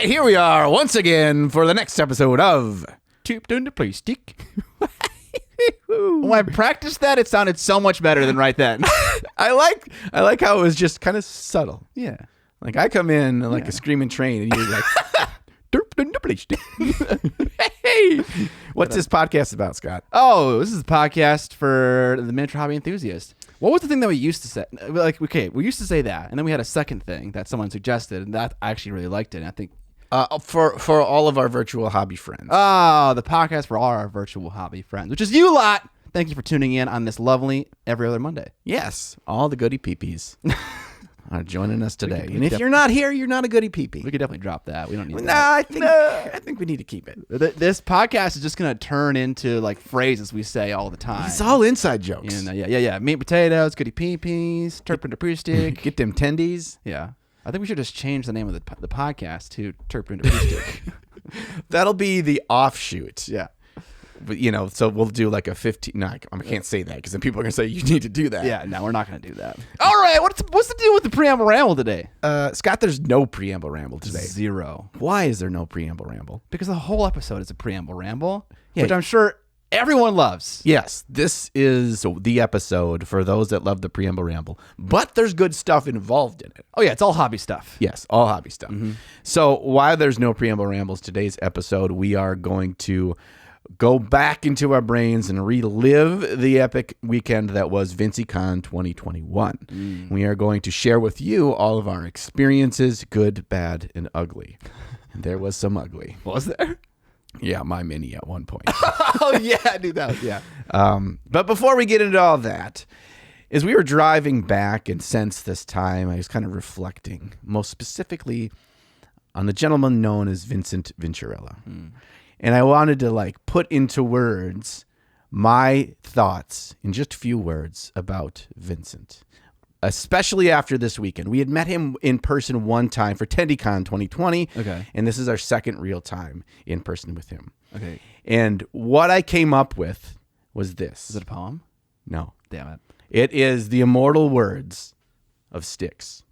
here we are once again for the next episode of Tipped in the Plastic. When I practiced that, it sounded so much better than right then. I like how it was just kind of subtle. Yeah. Like I come in like a screaming train and you're like, Tipped in the Plastic. Hey, what's this podcast about, Scott? Oh, this is a podcast for the miniature hobby enthusiast. What was the thing that we used to say? Like, okay, we used to say that, and then we had a second thing that someone suggested, and that I actually really liked it. And I think For all of our virtual hobby friends. the podcast for all our virtual hobby friends, which is you lot. Thank you for tuning in on this lovely every other Monday. Yes, all the goody peepees are joining us today. And if you're not here, you're not a goody peepee. We could definitely drop that. We don't need No, that. I think we need to keep it. This podcast is just going to turn into like phrases we say all the time. It's all inside jokes. And, yeah. Meat and potatoes, goody pee-pees, turpin and stick. Get them tendies. Yeah. I think we should just change the name of the podcast to Turpin and stick. That'll be the offshoot. Yeah. But, so we'll do like a 15. No, I can't say that because then people are going to say you need to do that. Yeah, no, we're not going to do that. All right, what's the deal with the Preamble Ramble today? Scott, there's no Preamble Ramble today. 0. Why is there no Preamble Ramble? Because the whole episode is a Preamble Ramble, Yeah. which I'm sure everyone loves. Yes, this is the episode for those that love the Preamble Ramble, but there's good stuff involved in it. Oh, yeah, it's all hobby stuff. Yes, all hobby stuff. Mm-hmm. So while there's no Preamble Rambles, today's episode, we are going to go back into our brains and relive the epic weekend that was VINCEY-CON 2021. We are going to share with you all of our experiences, good, bad, and ugly. And there was some ugly. Was there? Yeah, my mini at one point. Oh, yeah, dude, that was, yeah. But before we get into all that, as we were driving back and since this time, I was kind of reflecting, most specifically on the gentleman known as Vincent Vincerella. And I wanted to put into words my thoughts in just a few words about Vincent, especially after this weekend. We had met him in person one time for TendyCon 2020. Okay. And this is our second real time in person with him. Okay. And what I came up with was this. Is it a poem? No. Damn it. It is the immortal words of Styx.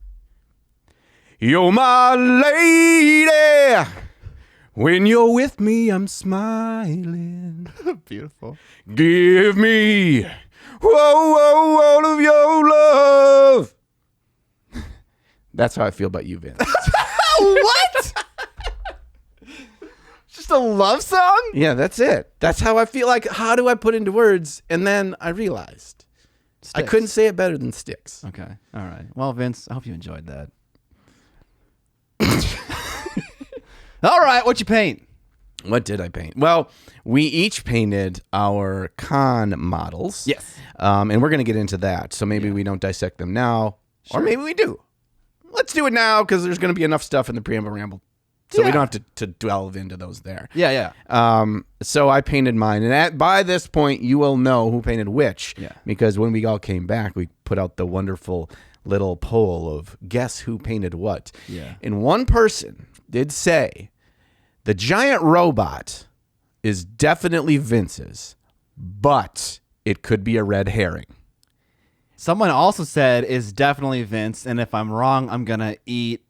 You're my lady. When you're with me, I'm smiling. Beautiful. Give me, all of your love. That's how I feel about you, Vince. What? Just a love song? Yeah, that's it. That's how I feel. Like, how do I put into words? And then I realized I couldn't say it better than Styx. Okay. All right. Well, Vince, I hope you enjoyed that. All right. What you paint? What did I paint? Well, we each painted our con models. Yes. And we're going to get into that. So maybe we don't dissect them now. Or maybe we do. Let's do it now because there's going to be enough stuff in the Preamble Ramble. So we don't have to delve into those there. Yeah. So I painted mine. And by this point, you will know who painted which. Yeah. Because when we all came back, we put out the wonderful little poll of guess who painted what. Yeah. And one person did say the giant robot is definitely Vince's, but it could be a red herring. Someone also said is definitely Vince, and if I'm wrong, I'm gonna eat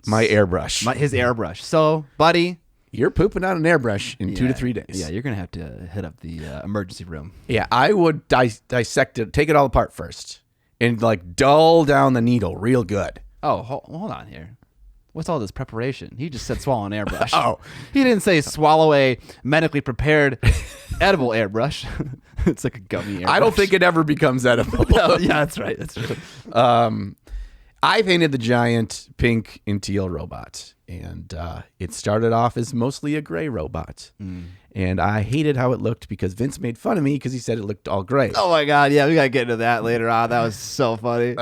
My airbrush. his airbrush. So, buddy, You're pooping out an airbrush in 2 to 3 days. Yeah, you're gonna have to hit up the emergency room. Yeah, I would dissect it, take it all apart first, and dull down the needle real good. Oh, hold on here. What's all this preparation? He just said swallow an airbrush. Oh. He didn't say swallow a medically prepared edible airbrush. It's like a gummy airbrush. I don't think it ever becomes edible. No, yeah, that's right. That's true. I painted the giant pink and teal robot, and it started off as mostly a gray robot. And I hated how it looked because Vince made fun of me because he said it looked all gray. Oh my God. Yeah, we got to get into that later on. That was so funny.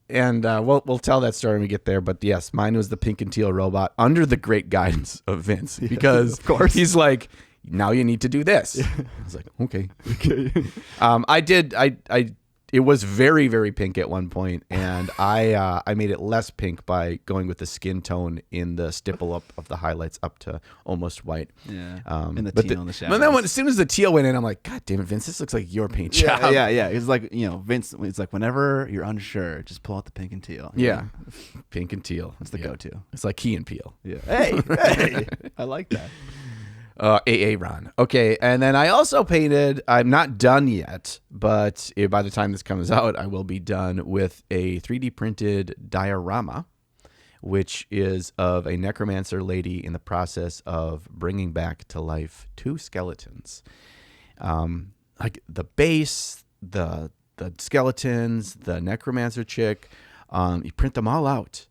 And we'll tell that story when we get there. But yes, mine was the pink and teal robot under the great guidance of Vince because of course. He's like, now you need to do this. I was like, okay. I It was very, very pink at one point, and I made it less pink by going with the skin tone in the stipple up of the highlights up to almost white. Yeah, and the but teal on the shadows. But then as soon as the teal went in, I'm like, God damn it, Vince, this looks like your paint job. Yeah. It's like, Vince, it's like whenever you're unsure, just pull out the pink and teal. Yeah, pink and teal. That's the go-to. It's like Key and Peele. Yeah. Hey, I like that. AA Ron. Okay, and then I also painted, I'm not done yet, but by the time this comes out, I will be done with a 3D printed diorama, which is of a necromancer lady in the process of bringing back to life 2 skeletons. Like the base, the skeletons, the necromancer chick, you print them all out.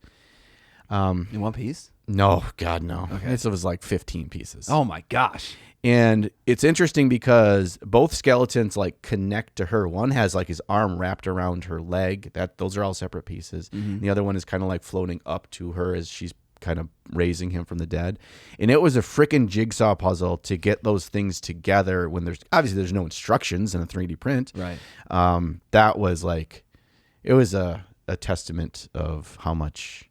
In one piece? No, God, no. Okay. It was like 15 pieces. Oh my gosh. And it's interesting because both skeletons like connect to her. One has like his arm wrapped around her leg. Those are all separate pieces. Mm-hmm. The other one is kind of like floating up to her as she's kind of raising him from the dead. And it was a freaking jigsaw puzzle to get those things together when there's no instructions in a 3D print. Right. That was like, it was a testament of how much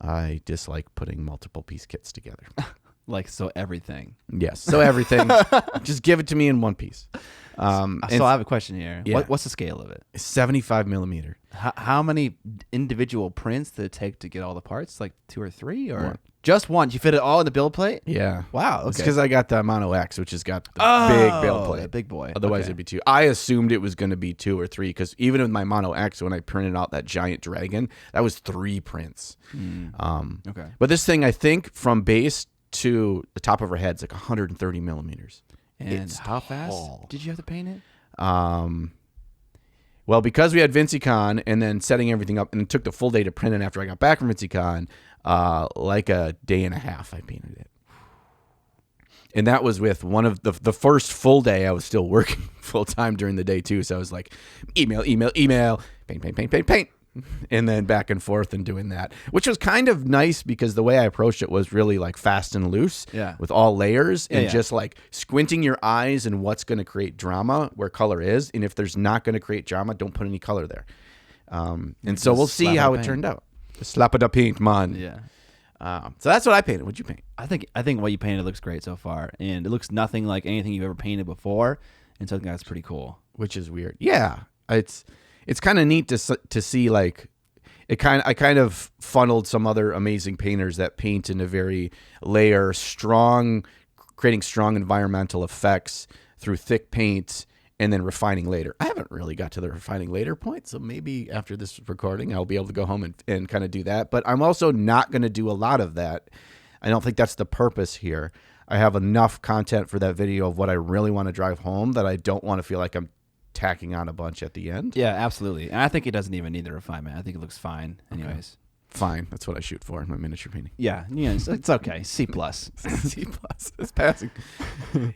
I dislike putting multiple piece kits together. Like, so everything. Yes. So everything, just give it to me in one piece. So I have a question here. Yeah. What's the scale of it? 75 millimeter. How many individual prints did it take to get all the parts? Like 2 or 3 or One. just one? You fit it all in the build plate? Yeah. Wow. It's Okay. because I got the Mono X, which has got the big build plate. The big boy. Otherwise, Okay. it'd be 2. I assumed it was going to be 2 or 3 because even with my Mono X, when I printed out that giant dragon, that was 3 prints. Okay. But this thing, I think, from base to the top of her head is like 130 millimeters. And It's how fast tall. did you have to paint it? Well, because we had VINCEY-CON and then setting everything up, and it took the full day to print it after I got back from VINCEY-CON, like a day and a half I painted it. And that was with one of the first full day I was still working full time during the day too. So I was like, email, paint. And then back and forth and doing that, which was kind of nice because the way I approached it was really like fast and loose with all layers and just like squinting your eyes and what's going to create drama where color is. And if there's not going to create drama, don't put any color there. And so we'll see how it turned out. Slap it up paint, man. Yeah. So that's what I painted. What'd you paint? I think what you painted looks great so far, and it looks nothing like anything you've ever painted before, and so I think that's pretty cool. Which is weird. Yeah, it's kind of neat to see like I kind of funneled some other amazing painters that paint in a very creating strong environmental effects through thick paint and then refining later. I haven't really got to the refining later point, so maybe after this recording, I'll be able to go home and kind of do that. But I'm also not going to do a lot of that. I don't think that's the purpose here. I have enough content for that video of what I really want to drive home that I don't want to feel like I'm tacking on a bunch at the end. Yeah, absolutely. And I think it doesn't even need the refinement. I think it looks fine anyways. Fine. That's what I shoot for in my miniature painting. Yeah, it's okay. C+. C+. It's passing.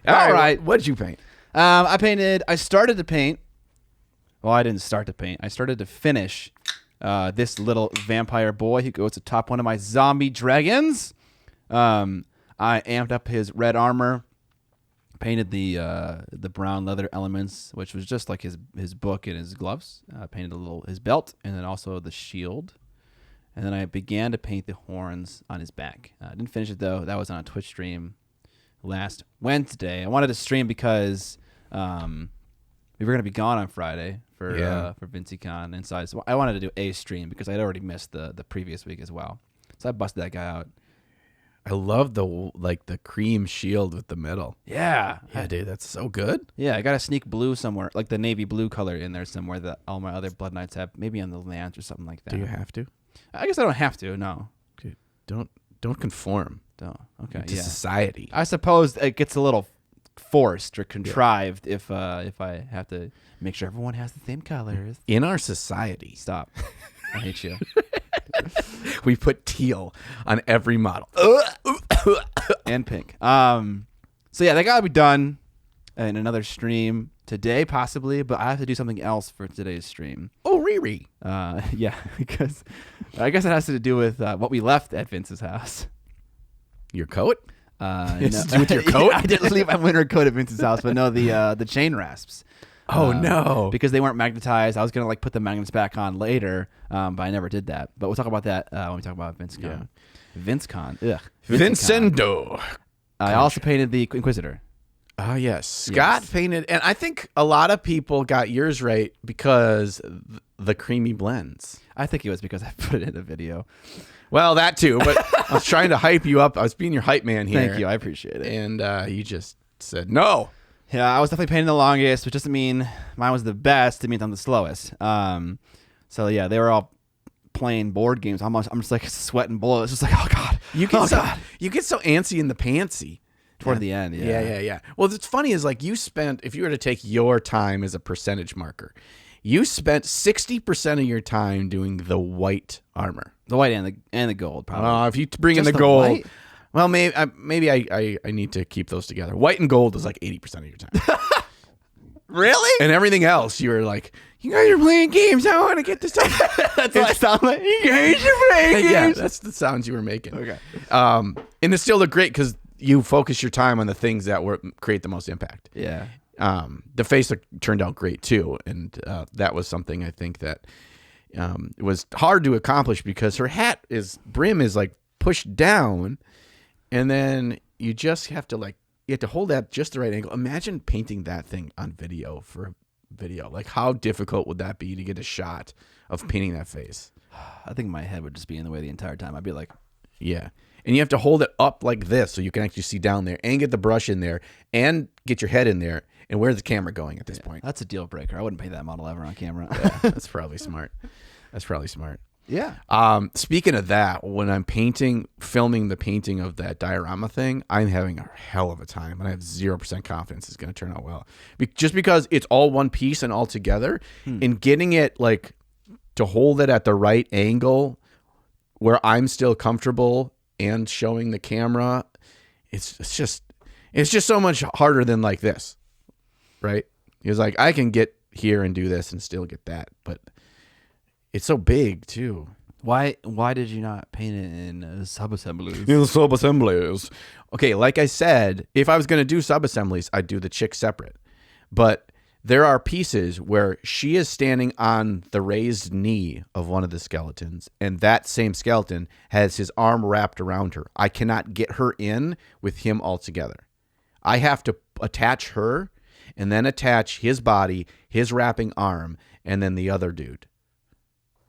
All right. What did you paint? I started to paint. Well, I didn't start to paint. I started to finish this little vampire boy who goes atop one of my zombie dragons. I amped up his red armor, painted the brown leather elements, which was just like his book and his gloves. Painted his belt and then also the shield. And then I began to paint the horns on his back. I didn't finish it though. That was on a Twitch stream last Wednesday. I wanted to stream because we were going to be gone on Friday for VINCEY-CON, and so I wanted to do a stream because I'd already missed the previous week as well. So I busted that guy out. I love the cream shield with the metal. Yeah. Yeah, dude, that's so good. Yeah, I got a sneak blue somewhere, like the navy blue color in there somewhere that all my other Blood Knights have, maybe on the Lance or something like that. Do you have to? I guess I don't have to, no. Dude, don't conform Don't. Okay, to yeah. society. I suppose it gets a little forced or contrived if I have to make sure everyone has the same colors. In our society, Stop. I hate you. we put teal on every model. And pink. So yeah, that got to be done in another stream today, possibly, but I have to do something else for today's stream. Oh, Riri. Yeah, because I guess it has to do with what we left at Vince's house. Your coat? No. It's to do with your coat? Yeah, I didn't leave my winter coat at Vince's house, but no, the chain rasps. Oh, no. Because they weren't magnetized. I was gonna like put the magnets back on later, but I never did that. But we'll talk about that when we talk about VinceCon. Yeah. VinceCon. Ugh. Vincendo. I also painted the Inquisitor. Oh, yes. Scott painted, and I think a lot of people got yours right because the creamy blends. I think it was because I put it in a video. Well, that too, but I was trying to hype you up. I was being your hype man here. Thank you. I appreciate it. And you just said no. Yeah, I was definitely painting the longest, which doesn't mean mine was the best. It means I'm the slowest. So yeah, they were all playing board games. I'm just like sweating bullets. It's just like, oh god, you get so antsy in the pantsy toward the end. Yeah. Well, what's funny is like you spent, if you were to take your time as a percentage marker, you spent 60% of your time doing the white armor, the white and the gold. Probably. If you bring Just in the the gold. white? Well, maybe I need to keep those together. White and gold is like 80% of your time. Really? And everything else, you were like, you guys are playing games. I want to get this stuff. That's what I sound like. You guys are playing games. Yeah, that's the sounds you were making. Okay. And it still looked great because you focus your time on the things that create the most impact. Yeah. The face turned out great too, and that was something I think that it was hard to accomplish because her brim is like pushed down, and then you just have to hold that just the right angle. Imagine painting that thing on video for a video. Like, how difficult would that be to get a shot of painting that face? I think my head would just be in the way the entire time. I'd be like, yeah. And you have to hold it up like this so you can actually see down there and get the brush in there and get your head in there. And where's the camera going at this point? that's a deal breaker. I wouldn't paint that model ever on camera. Yeah, that's probably smart. Yeah. Speaking of that, when I'm filming the painting of that diorama thing, I'm having a hell of a time, and I have 0% confidence it's going to turn out well. Just because it's all one piece and all together, and getting it like to hold it at the right angle where I'm still comfortable and showing the camera, it's just so much harder than like this, right? It's like I can get here and do this and still get that, but it's so big too. Why did you not paint it in sub-assemblies? In sub-assemblies. Okay, like I said, if I was going to do sub-assemblies, I'd do the chick separate. But there are pieces where she is standing on the raised knee of one of the skeletons, and that same skeleton has his arm wrapped around her. I cannot get her in with him all together. I have to attach her and then attach his body, his wrapping arm, and then the other dude.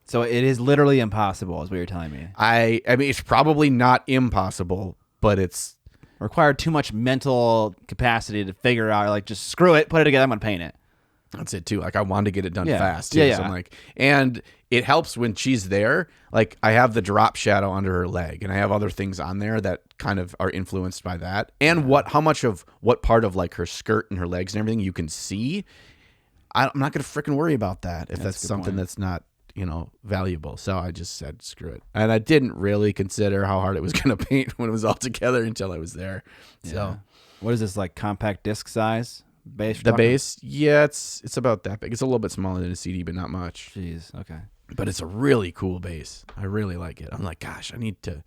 So it is literally impossible, is what you're telling me. I mean, it's probably not impossible, but it's Required too much mental capacity to figure out, like, just screw it, put it together, I'm going to paint it. That's it too. Like, I wanted to get it done fast too. Yeah. So I'm like, and it helps when she's there. Like, I have the drop shadow under her leg, and I have other things on there that kind of are influenced by that. And how much of what part of like her skirt and her legs and everything you can see. I'm not going to freaking worry about that if that's something that's not, valuable. So I just said, screw it. And I didn't really consider how hard it was going to paint when it was all together until I was there. Yeah. So what is this, like compact disc size base? the base, yeah, it's about that big. It's a little bit smaller than a CD, but not much. Jeez. Okay. But it's a really cool base. I really like it. I'm like, gosh, I need to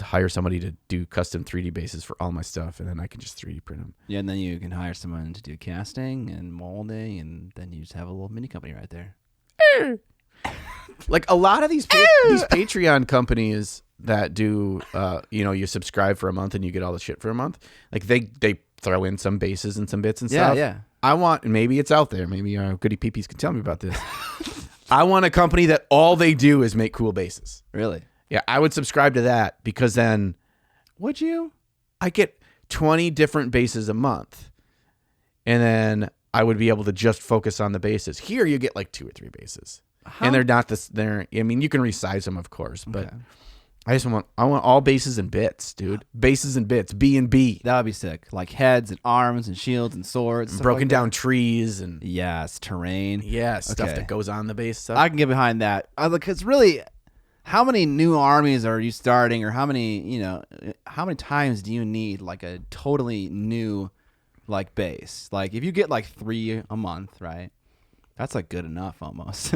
hire somebody to do custom 3D bases for all my stuff, and then I can just 3D print them. Yeah, and then you can hire someone to do casting and molding, and then you just have a little mini company right there. Like a lot of these Patreon companies that do, you subscribe for a month and you get all the shit for a month. Like they throw in some bases and some bits and stuff. Yeah. I want, and maybe it's out there. Maybe Goody Peepees can tell me about this. I want a company that all they do is make cool bases. Really? Yeah, I would subscribe to that because then Would you? I get 20 different bases a month, and then I would be able to just focus on the bases. Here, you get like 2 or 3 bases, and they're not this. I mean, you can resize them, of course, but I want all bases and bits, dude. Bases and bits, B and B. That would be sick. Like heads and arms and shields and swords, stuff Broken like down trees and yes, terrain. stuff that goes on the base stuff. I can get behind that. Because really, how many new armies are you starting, or how many times do you need like a totally new like base? Like if you get like 3 a month, right? That's like good enough almost.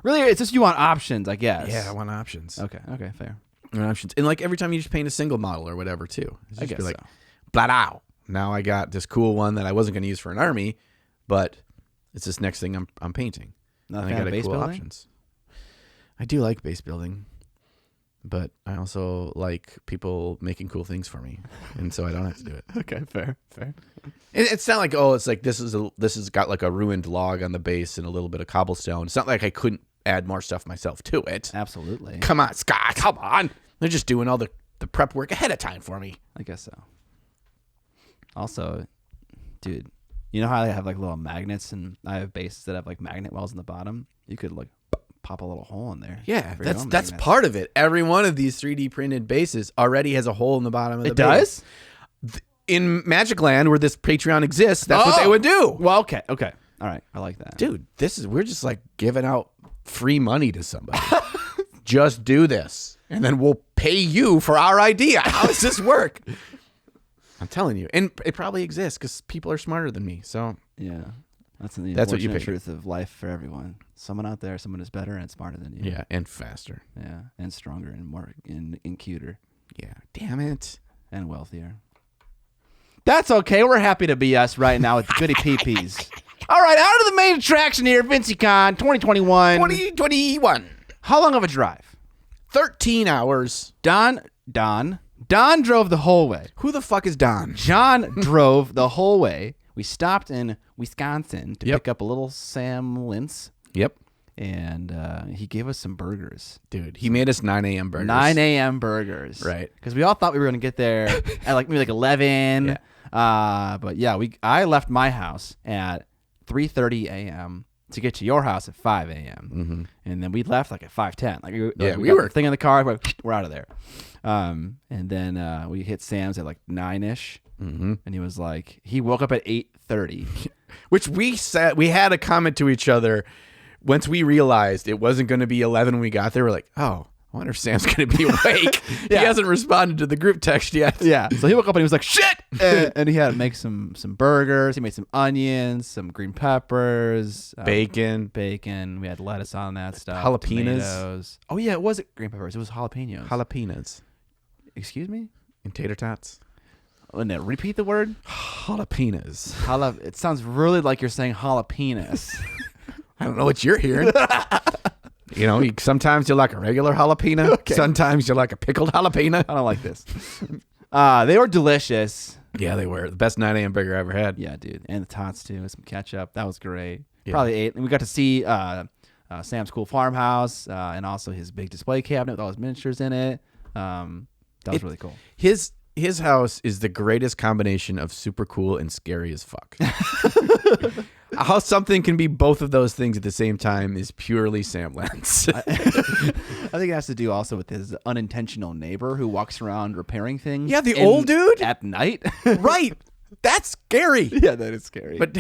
Really, it's just you want options, I guess. Yeah, I want options. Okay, fair. I want options, and like every time you just paint a single model or whatever too. It's just I guess be like, so. blah. Now I got this cool one that I wasn't going to use for an army, but it's this next thing I'm painting. Not a And fan I of got base cool building? options. I do like base building, but I also like people making cool things for me, and so I don't have to do it. Okay, fair. It's not like, oh, it's like this has got like a ruined log on the base and a little bit of cobblestone. It's not like I couldn't add more stuff myself to it. Absolutely. Come on, Scott. Come on. They're just doing all the prep work ahead of time for me. I guess so. Also, dude, you know how I have like little magnets and I have bases that have like magnet wells in the bottom? You could like pop a little hole in there. Yeah, for your that's own that's magnets. part of it. Every one of these 3D printed bases already has a hole in the bottom of the It base. does? In Magic Land, where this Patreon exists, that's what they would do. Well, okay. All right. I like that. Dude, we're just like giving out free money to somebody. Just do this, and then we'll pay you for our idea. How does this work? I'm telling you, and it probably exists because people are smarter than me. So Yeah. That's the That's what you unfortunate pick. truth of life for everyone. Someone out there, someone is better and smarter than you. yeah, and faster. Yeah. And stronger and more and cuter Yeah, damn it. and wealthier. That's okay. We're happy to be us right now with the goody peepees. All right, out of the main attraction here, VINCEY-CON 2021. 2021, How long of a drive? 13 hours. Don drove the whole way. Who the fuck is Don? John drove the whole way. We stopped in Wisconsin to Yep. pick up a little Sam Lintz, Yep, and he gave us some burgers. dude, he made us 9 a.m. burgers. 9 a.m. burgers. Right. Because we all thought we were going to get there at like maybe like 11. Yeah. But yeah, I left my house at 3:30 a.m. to get to your house at 5 a.m. Mm-hmm. And then we left like at 5:10. Like we we were- the thing in the car. We're out of there. And then we hit Sam's at like 9ish. Mm-hmm. And he was like, he woke up at 8:30. Which we had a comment to each other once we realized it wasn't going to be 11 when we got there. We're like, oh, I wonder if Sam's going to be awake. Yeah. He hasn't responded to the group text yet. Yeah. So he woke up and he was like, shit. And he had to make some burgers. He made some onions, some green peppers, Bacon. bacon. We had lettuce on that stuff. Jalapenos. Tomatoes. Oh, yeah. It wasn't green peppers. It was jalapenos. Jalapenos. Excuse me? And tater tots. Oh, no, repeat the word. Jalapenos. It sounds really like you're saying jalapenos. I don't know what you're hearing. You know, sometimes you like a regular jalapeno. Okay. Sometimes you like a pickled jalapeno. I don't like this. They were delicious. Yeah, they were. The best 9 a.m. burger I ever had. Yeah, dude. And the tots, too, with some ketchup. That was great. Yeah. Probably ate. And we got to see Sam's cool farmhouse and also his big display cabinet with all his miniatures in it. That was really cool. His house is the greatest combination of super cool and scary as fuck. How something can be both of those things at the same time is purely Sam Lentz. I think it has to do also with his unintentional neighbor who walks around repairing things. Yeah, the old dude? At night. Right. That's scary. Yeah, that is scary. But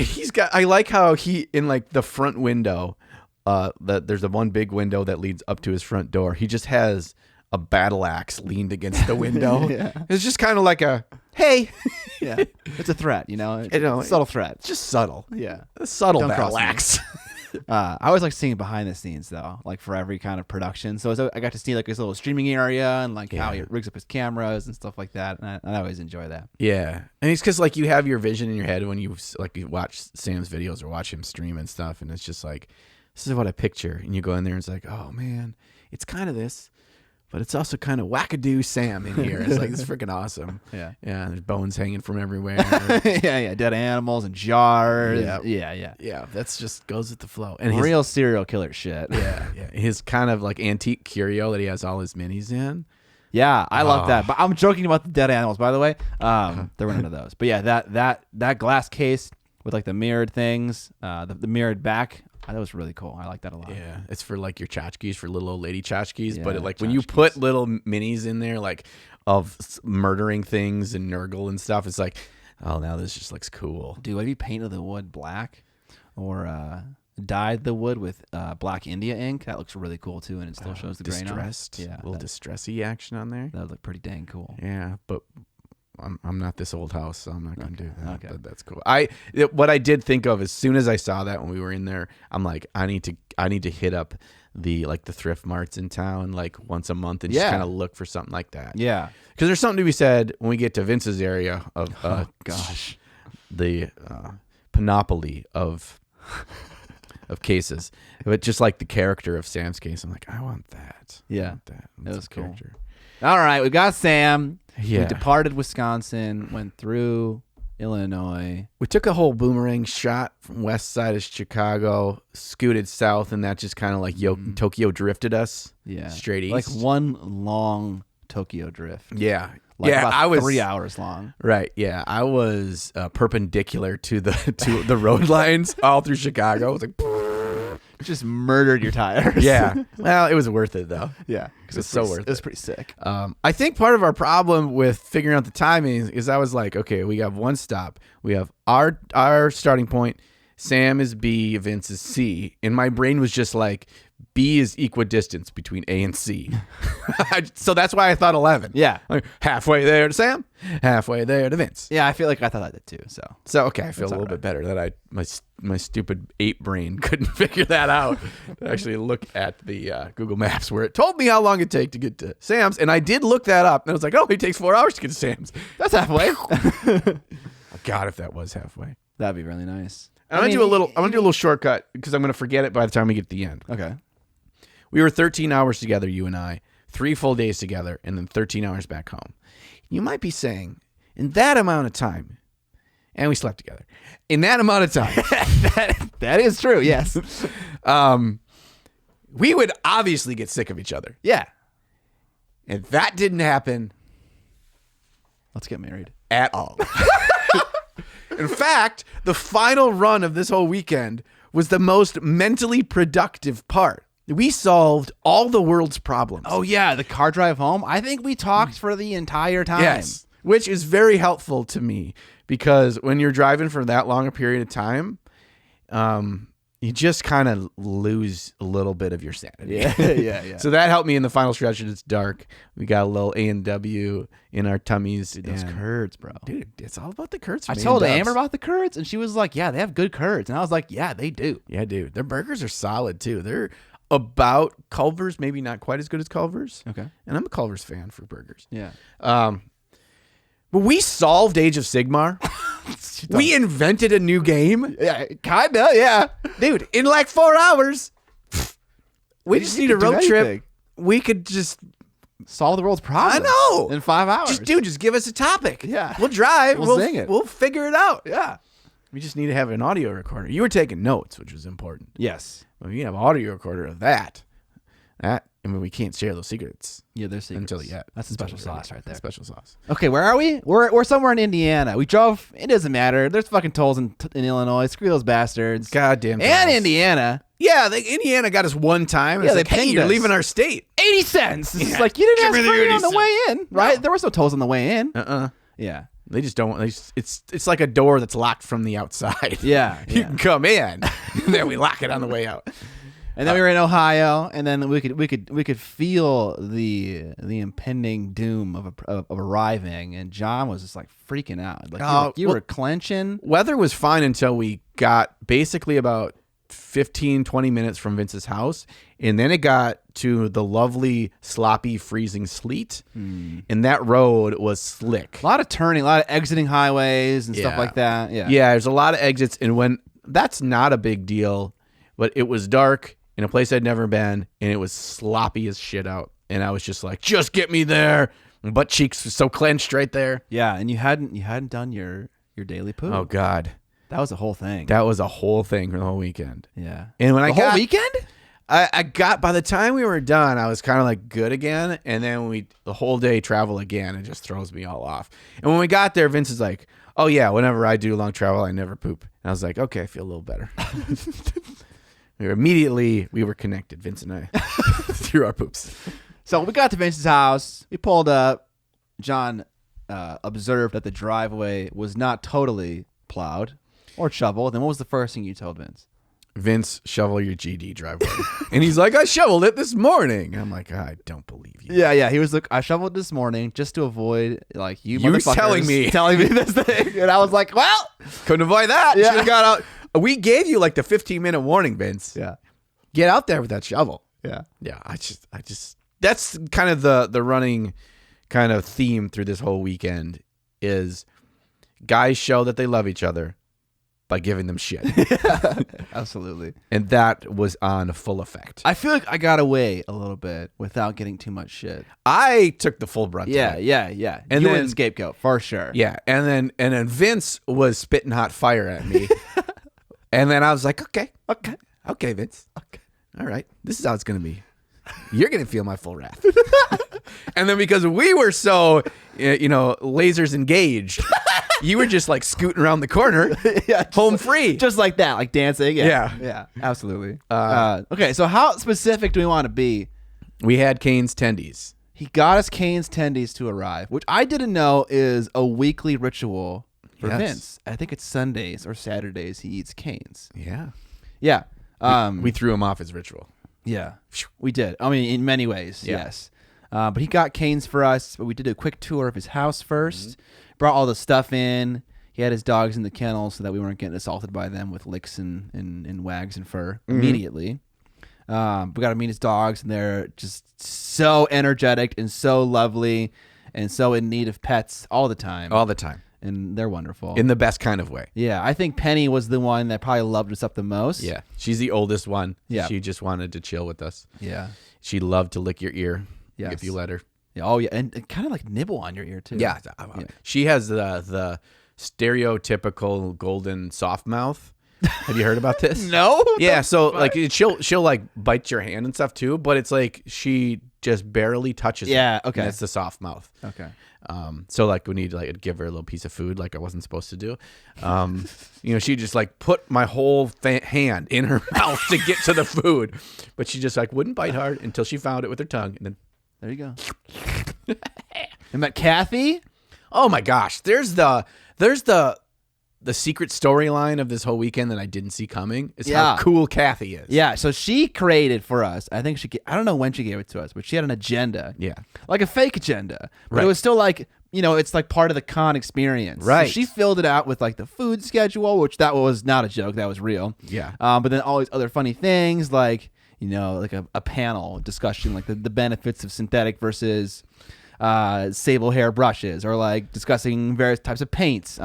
I like how he, in like the front window, there's the one big window that leads up to his front door. He just has a battle axe leaned against the window. Yeah. It's just kind of like a, hey. yeah, it's a threat, you know? You know, It's a subtle threat. It's just subtle. Yeah. A subtle Don't battle cross me. axe. I always like seeing behind the scenes though, like for every kind of production. So I got to see like his little streaming area and like how he rigs up his cameras and stuff like that. And I always enjoy that. Yeah, and it's because like you have your vision in your head when you watch Sam's videos or watch him stream and stuff, and it's just like, this is what I picture, and you go in there and it's like, oh man, it's kind of this, but it's also kind of wackadoo Sam in here. It's like, it's freaking awesome. Yeah. Yeah, there's bones hanging from everywhere. yeah, dead animals and jars. Yeah. Yeah. Yeah, that's just goes with the flow. And Real serial killer shit. yeah, his kind of like antique curio that he has all his minis in. Yeah, I love that. But I'm joking about the dead animals, by the way. There were none of those. But yeah, that glass case with like the mirrored things, the mirrored back, that was really cool. I like that a lot. Yeah, it's for like your tchotchkes, for little old lady tchotchkes. Yeah, but like when you put little minis in there, like of murdering things and Nurgle and stuff, it's like, oh, now this just looks cool. Dude, have you painted the wood black or dyed the wood with black India ink? That looks really cool too, and it still shows the grain on it. Distressed, Yeah, little distressy action on there. that would look pretty dang cool. Yeah, but I'm not this old house, so I'm not gonna do that. Okay. But that's cool. What I did think of as soon as I saw that when we were in there, I'm like, I need to hit up the thrift marts in town like once a month and just Yeah. kind of look for something like that. Yeah. Because there's something to be said when we get to Vince's area of Oh gosh. the panoply of cases. But just like the character of Sam's case, I'm like, I want that. Yeah. I want that. That was cool. All right, we got Sam. Yeah. We departed Wisconsin, went through Illinois. We took a whole boomerang shot from west side of Chicago, scooted south, and that just kind of like Tokyo drifted us. Yeah. Straight east. Like one long Tokyo drift. Yeah. Like yeah, about I was 3 hours long. Right. Yeah, I was perpendicular to the road lines all through Chicago. I was like, just murdered your tires. yeah. Well, it was worth it though. Yeah, It was so worth it. It was pretty sick. I think part of our problem with figuring out the timing is I was like, okay, we have one stop. We have our starting point. Sam is B, Vince is C. And my brain was just like, B is equidistance between A and C. So that's why I thought 11. Yeah. Like, halfway there to Sam, halfway there to Vince. Yeah, I feel like I thought that too. So okay, I feel a little bit better that my stupid ape brain couldn't figure that out. To actually look at the Google Maps where it told me how long it take to get to Sam's, and I did look that up, and I was like, oh, it takes 4 hours to get to Sam's. That's halfway. Oh, God, if that was halfway. That'd be really nice. I'm gonna do a little shortcut because I'm gonna forget it by the time we get to the end. Okay. We were 13 hours together, you and I, 3 full days together, and then 13 hours back home. You might be saying, in that amount of time, and we slept together, in that amount of time, that is true. Yes. we would obviously get sick of each other. Yeah. And that didn't happen Let's get married. at all. In fact, the final run of this whole weekend was the most mentally productive part. We solved all the world's problems. Oh yeah, the car drive home. I think we talked for the entire time. Yes, which is very helpful to me because when you're driving for that long a period of time, you just kind of lose a little bit of your sanity. Yeah. So that helped me in the final stretch. It's dark. We got a little A&W in our tummies. Dude, those curds, bro. Dude, it's all about the curds. I told Amber about the curds, and she was like, "Yeah, they have good curds," and I was like, "Yeah, they do." Yeah, dude. Their burgers are solid too. They're about Culver's, maybe not quite as good as Culver's. Okay. And I'm a Culver's fan for burgers. Yeah. But we solved Age of Sigmar. We invented a new game. Yeah, kinda. Yeah, Dude, in like 4 hours. We just need a road trip. We could just solve the world's problems. I know. In 5 hours. Just give us a topic. Yeah. We'll drive. We'll sing it. We'll figure it out. Yeah. We just need to have an audio recorder. You were taking notes, which was important. Yes. Well, you have an audio recorder of that. We can't share those secrets. Yeah, they're secrets. Until yet. That's a special sauce right there. Special sauce. Okay, where are we? We're somewhere in Indiana. We drove. It doesn't matter. There's fucking tolls in Illinois. Screw those bastards. Goddamn. And Indiana. Yeah, Indiana got us one time. Yeah, it's they like, hey, paid you're us. leaving our state. 80 cents. It's Yeah. like, you didn't Give ask me the for it 80 on the way in, right? No. There was no tolls on the way in. Yeah. They just don't. It's like a door that's locked from the outside. Yeah. You can come in, and then we lock it on the way out. And then we were in Ohio, and then we could feel the impending doom of arriving, and John was just like freaking out. Like you were clenching. Weather was fine until we got basically about 15-20 minutes from Vince's house, and then it got to the lovely sloppy freezing sleet, and that road was slick. A lot of turning, a lot of exiting highways and stuff like that. Yeah. There's a lot of exits, and when that's not a big deal, but it was dark in a place I'd never been, and it was sloppy as shit out, and I was just like, just get me there. My butt cheeks were so clenched right there. Yeah, and you hadn't done your daily poo. Oh God, that was a whole thing. that was a whole thing for the whole weekend. Yeah, and when the whole weekend, I got by the time we were done, I was kind of like good again, and then the whole day travel again, it just throws me all off. And when we got there, Vince is like, "Oh yeah, whenever I do long travel, I never poop." And I was like, "Okay, I feel a little better." We were connected, Vince and I, through our poops. So we got to Vince's house. We pulled up. John observed that the driveway was not totally plowed or shoveled. Then what was the first thing you told Vince? Vince, shovel your GD driveway. And he's like, I shoveled it this morning. I'm like, I don't believe you. Yeah. He was like, I shoveled this morning just to avoid like you motherfuckers telling me this thing. And I was like, well, couldn't avoid that. Yeah. Should have got out. We gave you like the 15-minute warning, Vince. Yeah. Get out there with that shovel. Yeah. Yeah. I just that's kind of the running kind of theme through this whole weekend is guys show that they love each other by giving them shit. Absolutely. And that was on full effect. I feel like I got away a little bit without getting too much shit. I took the full brunt of it. Yeah. And You were then- the scapegoat for sure. Yeah, and then Vince was spitting hot fire at me. And then I was like, okay, Vince. Okay. All right. This is how it's going to be. You're going to feel my full wrath. And then because we were so, lasers engaged, you were just like scooting around the corner, home free. Just like that, like dancing. Yeah. Yeah, absolutely. Okay, so how specific do we want to be? We had Kane's tendies. He got us Kane's tendies to arrive, which I didn't know is a weekly ritual for Yes. Vince. I think it's Sundays or Saturdays he eats Kane's. Yeah. Yeah. We threw him off his ritual. Yeah, we did. I mean, in many ways, Yeah. yes. But he got Kane's for us, but we did a quick tour of his house first. Brought all the stuff in. He had his dogs in the kennel so that we weren't getting assaulted by them with licks and wags and fur immediately. We got to meet his dogs, and they're just so energetic and so lovely and so in need of pets all the time. All the time. And they're wonderful. In the best kind of way. Yeah, I think Penny was the one that probably loved us up the most. Yeah. She's the oldest one. Yeah. She just wanted to chill with us. Yeah. She loved to lick your ear Yes. if you let her. Yeah. Oh, yeah. And kind of like nibble on your ear, too. Yeah. She has the stereotypical golden soft mouth. Have you heard about this? No? Yeah, so like she'll like bite your hand and stuff too, but it's like she just barely touches Yeah, it. okay. And it's the soft mouth. Okay. So like we need to like give her a little piece of food like I wasn't supposed to do. She just like put my whole hand in her mouth to get to the food, but she just like wouldn't bite hard until she found it with her tongue, and then There you go. And met Kathy? oh my gosh, there's the secret storyline of this whole weekend that I didn't see coming is Yeah. how cool Kathy is. Yeah, so she created for us. I think I don't know when she gave it to us, but she had an agenda. Yeah. Like a fake agenda. But Right. it was still like, it's like part of the con experience. Right. So she filled it out with like the food schedule, which that was not a joke, that was real. Yeah. But then all these other funny things like, like a panel discussion, like the benefits of synthetic versus sable hair brushes, or like discussing various types of paints.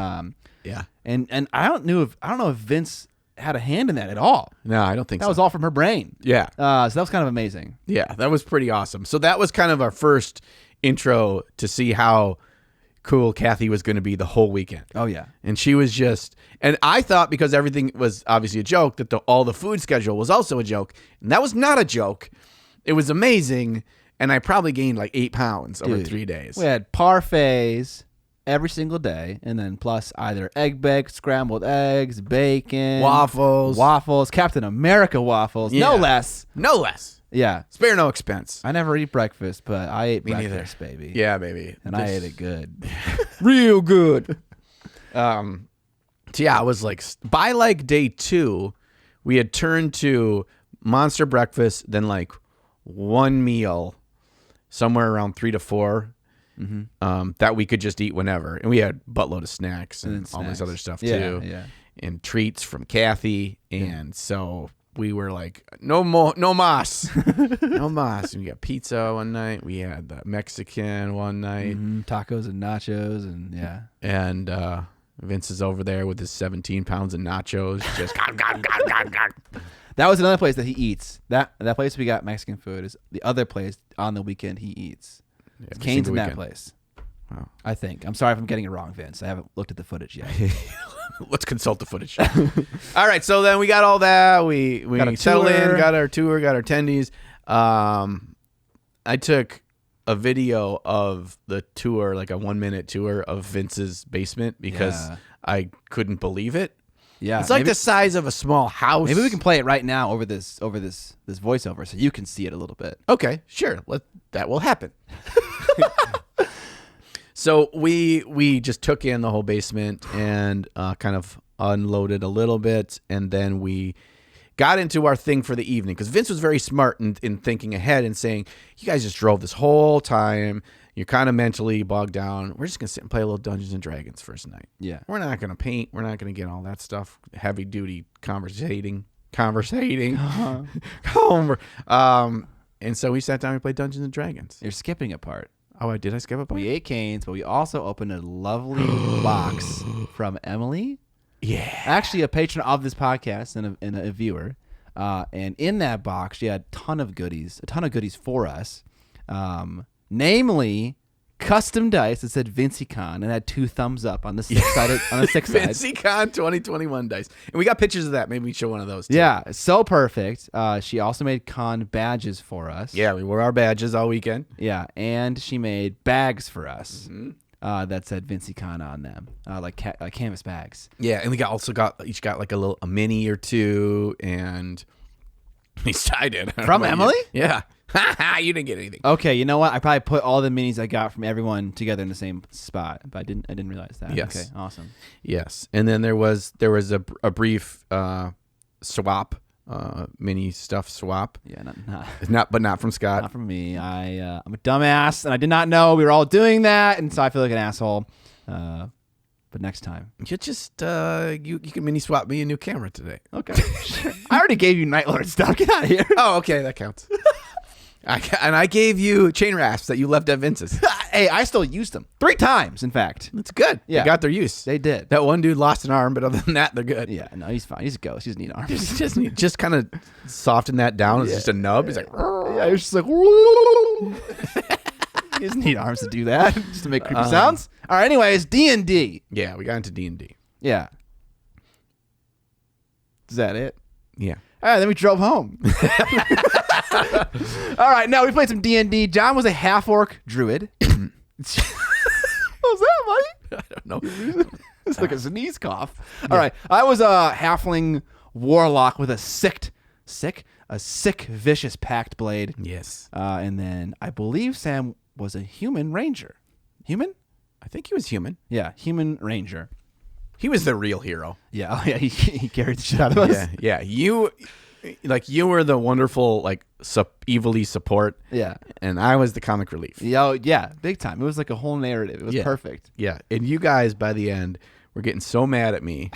Yeah. And I don't know if Vince had a hand in that at all. No, I don't think That so. was all from her brain. Yeah. So that was kind of amazing. Yeah, that was pretty awesome. So that was kind of our first intro to see how cool Kathy was going to be the whole weekend. Oh yeah. And she was just, and I thought because everything was obviously a joke that all the food schedule was also a joke. And that was not a joke. It was amazing. And I probably gained like 8 pounds over 3 days. We had parfaits every single day, and then plus either egg baked, scrambled eggs, bacon, waffles, Captain America waffles, Yeah. no less. No less. Yeah. Spare no expense. I never eat breakfast, but I ate Me neither. breakfast, baby. Yeah, baby. And I ate it good. Real good. So yeah, I was like, by like day 2, we had turned to monster breakfast, then like one meal somewhere around 3 to 4 that we could just eat whenever. And we had buttload of snacks and all this other stuff too. Yeah. And treats from Kathy. And so we were like, no more, no mas. No mas. And we got pizza one night. We had the Mexican one night. Tacos and nachos, and yeah. And Vince is over there with his 17 pounds of nachos. Just That was another place that he eats. That place we got Mexican food is the other place on the weekend he eats. every Cane's single in that weekend. place. Wow. I think. I'm sorry if I'm getting it wrong, Vince. I haven't looked at the footage yet. Let's consult the footage. All right, so then we got all that. We Got a settled in, tour. got our tour, got our tendies. I took a video of the tour, like a 1-minute tour of Vince's basement because Yeah. I couldn't believe it. Yeah. It's like maybe, the size of a small house. maybe we can play it right now over this voiceover so you can see it a little bit. Okay, sure. That will happen. So we just took in the whole basement and kind of unloaded a little bit, and then we got into our thing for the evening because Vince was very smart in thinking ahead and saying, "You guys just drove this whole time. You're kind of mentally bogged down. We're just gonna sit and play a little Dungeons and Dragons first night. Yeah. We're not gonna paint. We're not gonna get all that stuff. Heavy duty conversating. And so we sat down and played Dungeons and Dragons. You're skipping a part. Oh, did I skip a part? We ate Cane's, but we also opened a lovely box from Emily Yeah. Actually, a patron of this podcast and a viewer. And in that box, she had a ton of goodies for us. Namely, custom dice that said VINCEY-CON and had 2 thumbs up on the 6-sided on the 6 side. VINCEY-CON 2021 dice. And we got pictures of that. Maybe we show one of those too. Yeah, so perfect. She also made con badges for us. Yeah, we wore our badges all weekend. Yeah, and she made bags for us that said VINCEY-CON on them, like canvas bags. Yeah, and we each got like a mini or 2, and at least I did. From Emily? Yeah. You didn't get anything. Okay, you know what? I probably put all the minis I got from everyone together in the same spot, but I didn't realize that. Yes. Okay, awesome. Yes, and then there was a brief swap, mini stuff swap. Yeah, Not from Scott. not from me. I'm a dumbass, and I did not know we were all doing that, and so I feel like an asshole. But next time. You just you can mini swap me a new camera today. Okay. Sure. I already gave you Night Lord stuff. Get out of here. Oh, okay, that counts. And I gave you chain rasps that you left at Vince's. Hey, I still used them 3 times, in fact. That's good. Yeah. They got their use. They did. That one dude lost an arm, but other than that, they're good. Yeah, no, he's fine. He's a ghost. He doesn't need arms. just kind of soften that down. It's just a nub. He's like, Yeah, he's just like, he doesn't need arms to do that, just to make creepy sounds. All right, anyways, D&D. yeah, we got into D&D. Yeah. Is that it? Yeah. All right, then we drove home. All right, now we played some D&D. John was a half-orc druid. What was that, buddy? I don't know. It's like a sneeze cough. All right, I was a halfling warlock with a sick, vicious pact blade. Yes. And then I believe Sam was a human ranger. Human? I think he was human. Yeah, human ranger. He was the real hero. Yeah, oh yeah, he carried the shit out of us. Yeah. You were the wonderful, evilly support. Yeah. And I was the comic relief. Yeah, big time. It was like a whole narrative. It was perfect. Yeah. And you guys, by the end, were getting so mad at me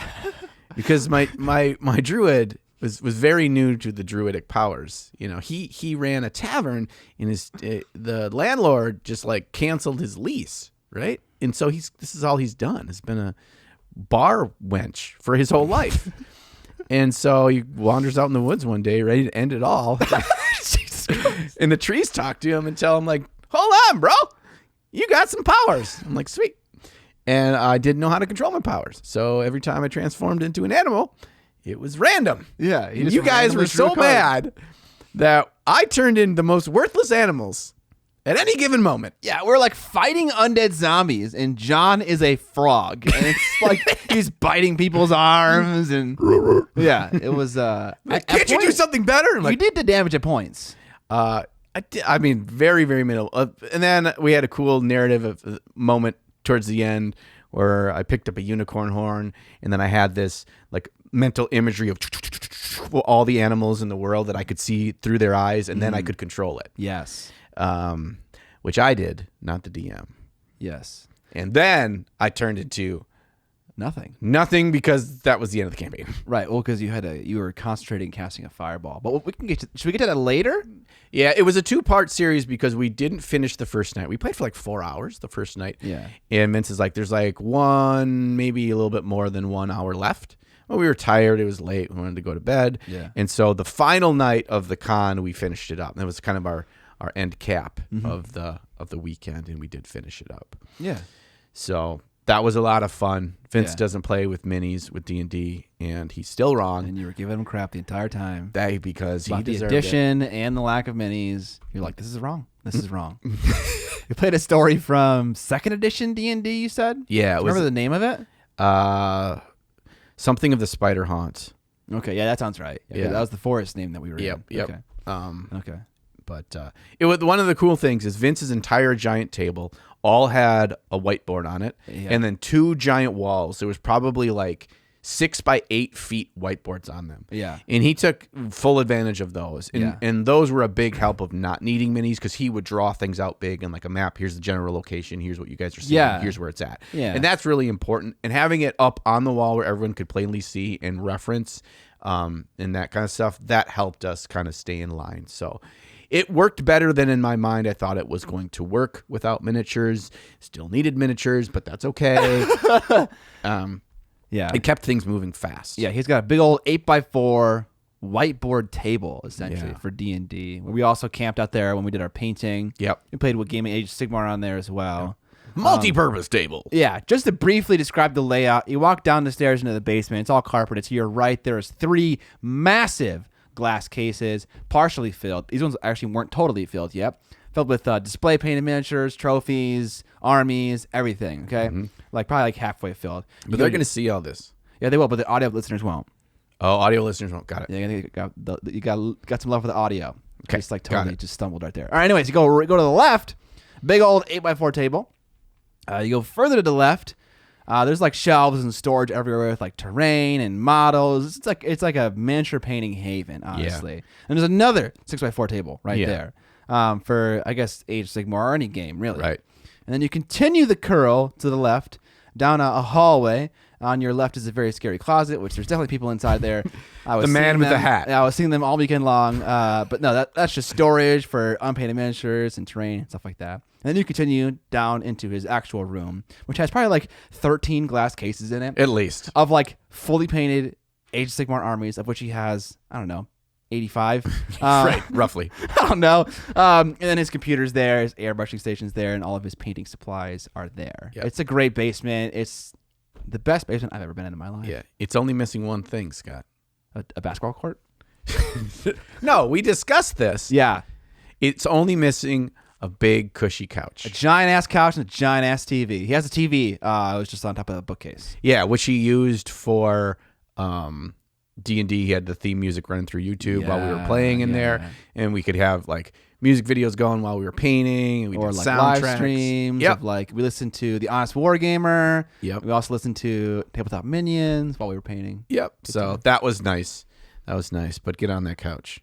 because my druid was very new to the druidic powers. You know, he ran a tavern, and the landlord just canceled his lease, right? And so this is all he's done. It's been a bar wench for his whole life. And so he wanders out in the woods one day, ready to end it all. And the trees talk to him and tell him, hold on, bro. You got some powers. I'm like, sweet. And I didn't know how to control my powers. So every time I transformed into an animal, it was random. Yeah. And you guys were so mad that I turned into the most worthless animals at any given moment. Yeah, we're fighting undead zombies, and John is a frog, and it's he's biting people's arms, and yeah, it was. Can't you do something better? You did the damage at points. I mean, very, very minimal. And then we had a cool narrative of moment towards the end where I picked up a unicorn horn, and then I had this mental imagery of all the animals in the world that I could see through their eyes, and then I could control it. Yes. Which I did, not the DM. Yes. And then I turned into nothing because that was the end of the campaign. Right. Well, because you were concentrating casting a fireball. But we can should we get to that later? Yeah, it was a 2-part series because we didn't finish the first night. We played for 4 hours the first night. Yeah. And Vince is there's one, maybe a little bit more than 1 hour left. Well, we were tired. It was late. We wanted to go to bed. Yeah. And so the final night of the con, we finished it up. That was kind of our end cap of the weekend, and we did finish it up. Yeah. So that was a lot of fun. Vince doesn't play with minis with D&D, and he's still wrong. And you were giving him crap the entire time. Because he about the deserved addition and the lack of minis. You're like, this is wrong. This is wrong. You played a story from 2nd edition D&D, you said? Yeah. Do you remember the name of it? Something of the Spider Haunt. Okay, yeah, that sounds right. Yeah. That was the forest name that we were in. Yep. Okay. Okay. But it was one of the cool things is Vince's entire giant table all had a whiteboard on it, and then 2 giant walls. There was probably 6 by 8 feet whiteboards on them. Yeah. And he took full advantage of those. And those were a big help of not needing minis because he would draw things out big and a map. Here's the general location. Here's what you guys are seeing. Yeah. Here's where it's at. Yeah. And that's really important. And having it up on the wall where everyone could plainly see and reference and that kind of stuff, that helped us kind of stay in line. So it worked better than in my mind I thought it was going to work without miniatures. Still needed miniatures, but that's okay. Yeah. It kept things moving fast. Yeah, he's got a big old 8x4 whiteboard table, essentially, Yeah. for D&D. We also camped out there when we did our painting. Yep. We played with Game of Age of Sigmar on there as well. Multi-purpose table. Yeah, just to briefly describe the layout, you walk down the stairs into the basement. It's all carpeted. To your right, there's 3 massive glass cases, partially filled. These ones actually weren't totally filled yet. Filled with display painted miniatures, trophies, armies, everything, okay? Probably halfway filled. But they're going to see all this. Yeah, they will, but the audio listeners won't. Oh, audio listeners won't. Got it. Yeah, you got some love for the audio. Okay, Just got totally it. just stumbled right there. All right, anyways, you go to the left, big old 8x4 table. You go further to the left. There's shelves and storage everywhere with terrain and models. It's like a miniature painting haven, honestly. And there's another 6x4 table right there for I guess Age of Sigmar or any game really. Right. And then you continue the curl to the left down a hallway. On your left is a very scary closet, which there's definitely people inside there. The man with the hat. Yeah, I was seeing them all weekend long. But no, that's just storage for unpainted miniatures and terrain and stuff like that. And then you continue down into his actual room, which has probably 13 glass cases in it. At least. Of fully painted Age of Sigmar armies, of which he has, I don't know, 85. Right, roughly. I don't know. And then his computer's there, his airbrushing station's there, and all of his painting supplies are there. Yep. It's a great basement. It's the best basement I've ever been in my life. Yeah. It's only missing one thing, Scott. A basketball court? No, we discussed this. Yeah. It's only missing a big cushy couch. A giant-ass couch and a giant-ass TV. He has a TV. It was just on top of a bookcase. Yeah, which he used for D&D. He had the theme music running through YouTube while we were playing in there. And we could have music videos going while we were painting. And we did live soundtracks. streams. Yep. Of, we listened to The Honest Wargamer. Yep. We also listened to Tabletop Minions while we were painting. Yep. So that was nice. That was nice. But get on that couch,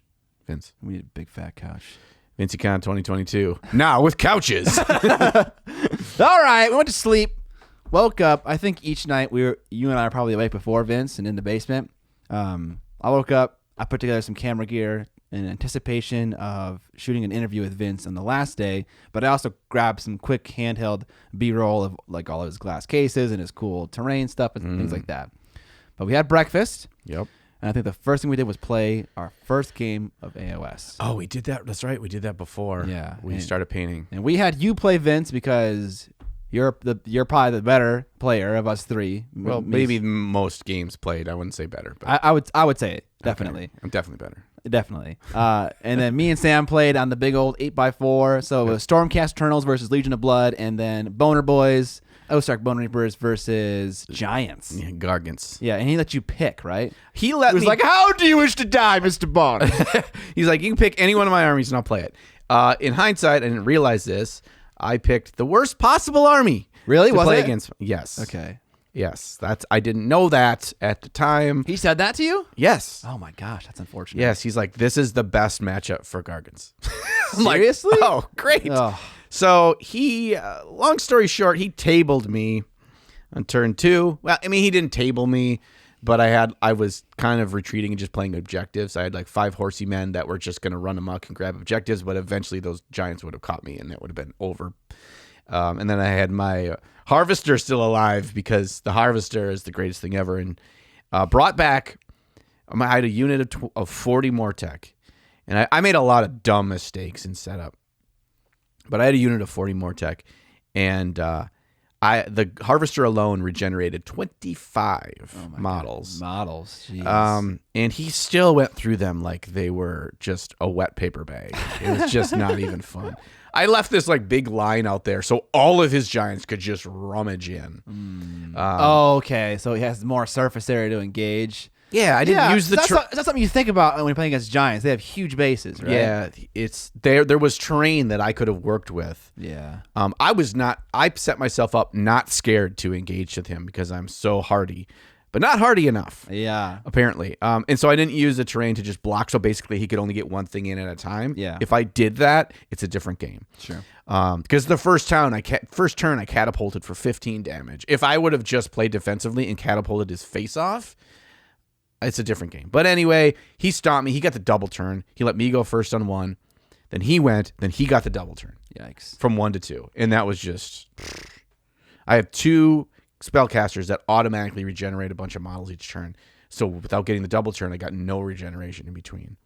Vince. We need a big fat couch. VINCEY-CON 2022. Now with couches. All right, we went to sleep. Woke up. I think each night you and I are probably awake before Vince and in the basement. I woke up. I put together some camera gear in anticipation of shooting an interview with Vince on the last day. But I also grabbed some quick handheld B-roll of all of his glass cases and his cool terrain stuff and things like that. But we had breakfast. Yep. And I think the first thing we did was play our first game of AOS. Oh, we did that. That's right. We did that before. Yeah. We started painting. And we had you play Vince because you're probably the better player of us three. Well, maybe most games played. I wouldn't say better, but I would say it, definitely. Okay. I'm definitely better. Definitely. And then me and Sam played on the big old 8x4. So it was Stormcast Eternals versus Legion of Blood, and then Boner Boys, Bone Reapers versus Giants. Yeah, Gargants. Yeah, and he let you pick, right? He let was me. how do you wish to die, Mr. Bond? He's like, you can pick any one of my armies and I'll play it. In hindsight, I didn't realize this. I picked the worst possible army. Really? To Was play it? against. Yes. Okay. Yes. I didn't know that at the time. He said that to you? Yes. Oh my gosh, that's unfortunate. Yes. He's like, this is the best matchup for Gargants. I'm Seriously? Like, oh, great. Oh. So he, long story short, he tabled me on turn 2. Well, I mean, he didn't table me, but I was kind of retreating and just playing objectives. I had 5 horsey men that were just going to run amok and grab objectives, but eventually those giants would have caught me and it would have been over. And then I had my harvester still alive because the harvester is the greatest thing ever, and brought back. I had a unit of 40 Mortec, and I made a lot of dumb mistakes in setup, but I had a unit of 40 Mortec, and the harvester alone regenerated 25 models. God. Models. Jeez. And he still went through them like they were just a wet paper bag. It was just not even fun. I left this big line out there so all of his giants could just rummage in. Okay, so he has more surface area to engage. Yeah, I didn't use the. That's something you think about when you're playing against giants. They have huge bases, right? Yeah, it's there. There was terrain that I could have worked with. Yeah. I set myself up not scared to engage with him because I'm so hardy, but not hardy enough. Yeah. Apparently. And so I didn't use the terrain to just block. So basically, he could only get one thing in at a time. Yeah. If I did that, it's a different game. Sure. Because the first turn I catapulted for 15 damage. If I would have just played defensively and catapulted his face off, it's a different game. But anyway, he stopped me. He got the double turn. He let me go first on 1. Then he went. Then he got the double turn. Yikes. From 1 to 2. And that was just... I have 2 spellcasters that automatically regenerate a bunch of models each turn. So without getting the double turn, I got no regeneration in between.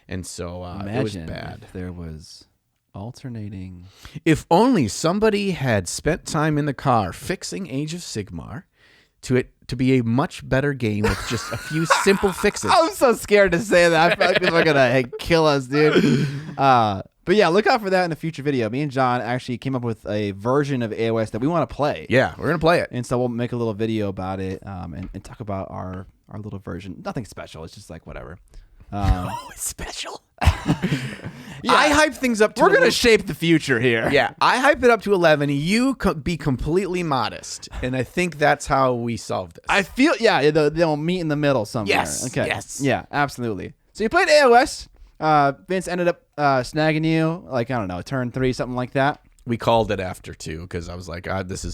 And so it was bad. If there was alternating. If only somebody had spent time in the car fixing Age of Sigmar to be a much better game with just a few simple fixes. I'm so scared to say that. I feel like people are gonna kill us, dude. But yeah, look out for that in a future video. Me and John actually came up with a version of AOS that we want to play. Yeah, we're gonna play it, and so we'll make a little video about it and talk about our little version. Nothing special. It's just like whatever. It's special. Yeah, I hype things up to We're going to shape the future here. Yeah, I hype it up to 11. You be completely modest. And I think that's how we solve this. I feel, they'll meet in the middle somewhere. Yes. Okay. Yes. Yeah, absolutely. So you played AOS. Vince ended up snagging you, like, I don't know, turn 3, something like that. We called it after 2 because I was like, this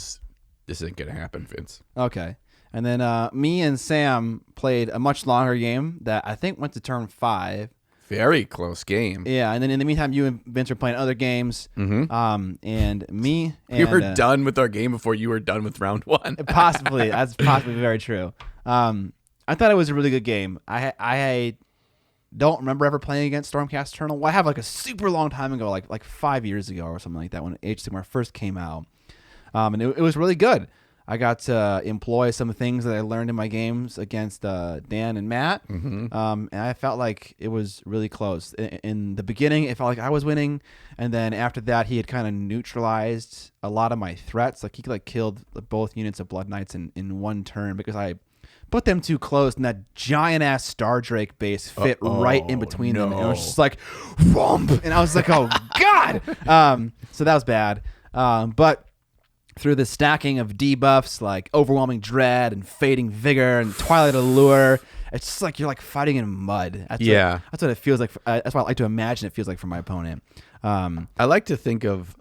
isn't going to happen, Vince. Okay. And then me and Sam played a much longer game that I think went to turn 5. Very close game. Yeah, and then in the meantime, you and Vince were playing other games. Mm-hmm. And me and... We were done with our game before you were done with round 1. Possibly. That's possibly very true. I thought it was a really good game. I don't remember ever playing against Stormcast Eternal. Well, I have like a super long time ago, like 5 years ago or something like that when Age of Sigmar first came out. And it was really good. I got to employ some of the things that I learned in my games against Dan and Matt. Mm-hmm. And I felt like it was really close. In the beginning, it felt like I was winning. And then after that, he had kind of neutralized a lot of my threats. Like he killed both units of Blood Knights in one turn because I put them too close, and that giant-ass Star Drake base fit right in between them. And it was just like, whomp! And I was like, oh, God! So that was bad. But through the stacking of debuffs like Overwhelming Dread and Fading Vigor and Twilight Allure, it's just like you're like fighting in mud. That's what it feels like. That's what I like to imagine it feels like for my opponent. I like to think of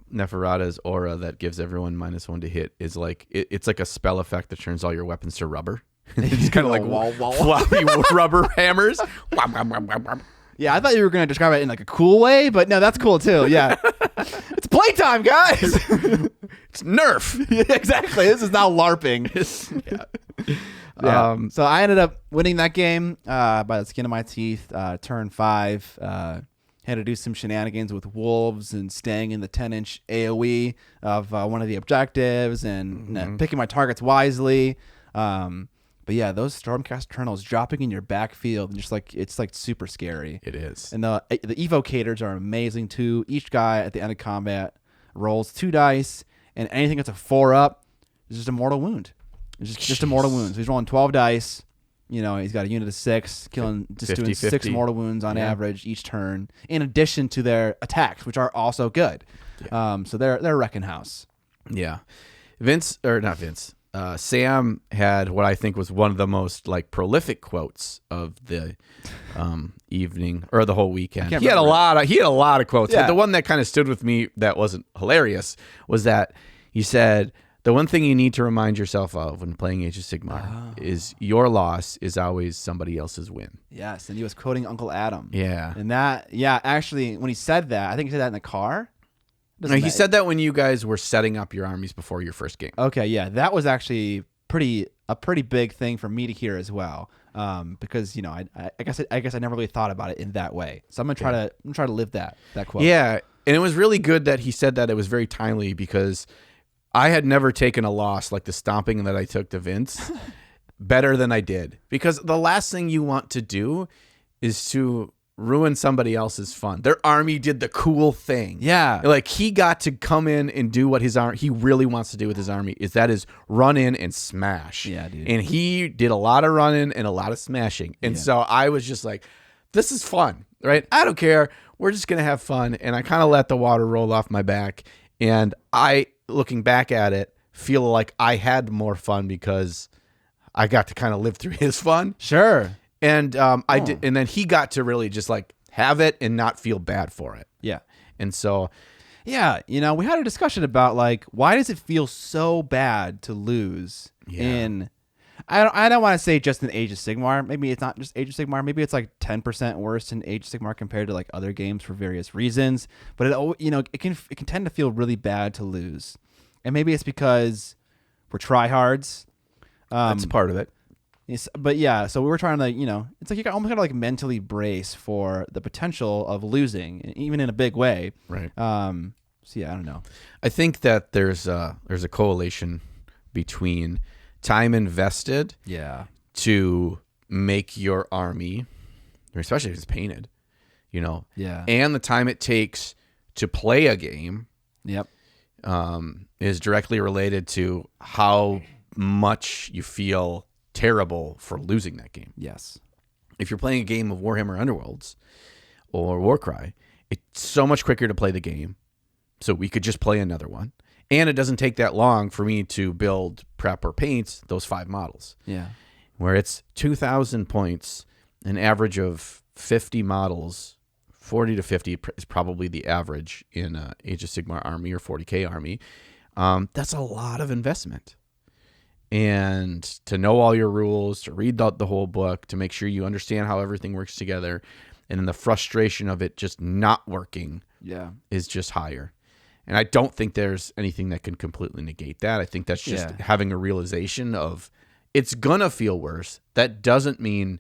Neferata's aura that gives everyone -1 to hit is like it's like a spell effect that turns all your weapons to rubber. It's kind of like floppy rubber hammers. Yeah, I thought you were going to describe it in like a cool way, but no, that's cool too. Yeah. It's playtime, guys. It's Nerf. Yeah, exactly. This is now LARPing. Yeah. So I ended up winning that game by the skin of my teeth. Turn 5. Had to do some shenanigans with wolves and staying in the 10-inch AoE of one of the objectives and picking my targets wisely. But yeah, those Stormcast Eternals dropping in your backfield and just like it's like super scary. It is. And the evocators are amazing too. Each guy at the end of combat rolls 2 dice, and anything that's a 4-up is just a mortal wound. It's just a mortal wound. So he's rolling 12 dice. You know, he's got a unit of 6, killing just 50, doing 6 mortal wounds on average each turn, in addition to their attacks, which are also good. Yeah. So they're wrecking house. Yeah, Sam had what I think was one of the most like prolific quotes of the evening or the whole weekend. He had a lot of quotes, but the one that kind of stood with me that wasn't hilarious was that he said, the one thing you need to remind yourself of when playing Age of Sigmar is your loss is always somebody else's win. Yes, and he was quoting Uncle Adam. Yeah. And that, actually, when he said that, I think he said that in the car. No, he said that when you guys were setting up your armies before your first game. Okay, yeah, that was actually a pretty big thing for me to hear as well, because I guess I never really thought about it in that way. So I'm gonna try to live that quote. Yeah, and it was really good that he said that. It was very timely because I had never taken a loss like the stomping that I took to Vince better than I did, because the last thing you want to do is to ruin somebody else's fun. Their army did the cool thing. Yeah. Like he got to come in and do what he really wants to do with his army is run in and smash. Yeah, dude. And he did a lot of running and a lot of smashing. And so I was just like, this is fun, right? I don't care. We're just going to have fun. And I kind of let the water roll off my back. And I, looking back at it, feel like I had more fun because I got to kind of live through his fun. Sure. And I did, and then he got to really just like have it and not feel bad for it. Yeah. And so, yeah, we had a discussion about like, why does it feel so bad to lose in, I don't want to say just in Age of Sigmar. Maybe it's not just Age of Sigmar. Maybe it's like 10% worse in Age of Sigmar compared to like other games for various reasons. But it can tend to feel really bad to lose. And maybe it's because for tryhards. That's part of it. But yeah, so we were trying to, it's like you almost got to like mentally brace for the potential of losing, even in a big way. Right. So yeah, I don't know. I think that there's a correlation between time invested to make your army, especially if it's painted, and the time it takes to play a game. Yep. Is directly related to how much you feel terrible for losing that game. Yes. If you're playing a game of Warhammer Underworlds or Warcry, it's so much quicker to play the game. So we could just play another one. And it doesn't take that long for me to build, prep, or paint those 5 models. Yeah. Where it's 2,000 points, an average of 50 models, 40 to 50 is probably the average in Age of Sigmar army or 40K army. That's a lot of investment. And to know all your rules, to read the whole book, to make sure you understand how everything works together, and then the frustration of it just not working is just higher. And I don't think there's anything that can completely negate that. I think that's just having a realization of it's going to feel worse. That doesn't mean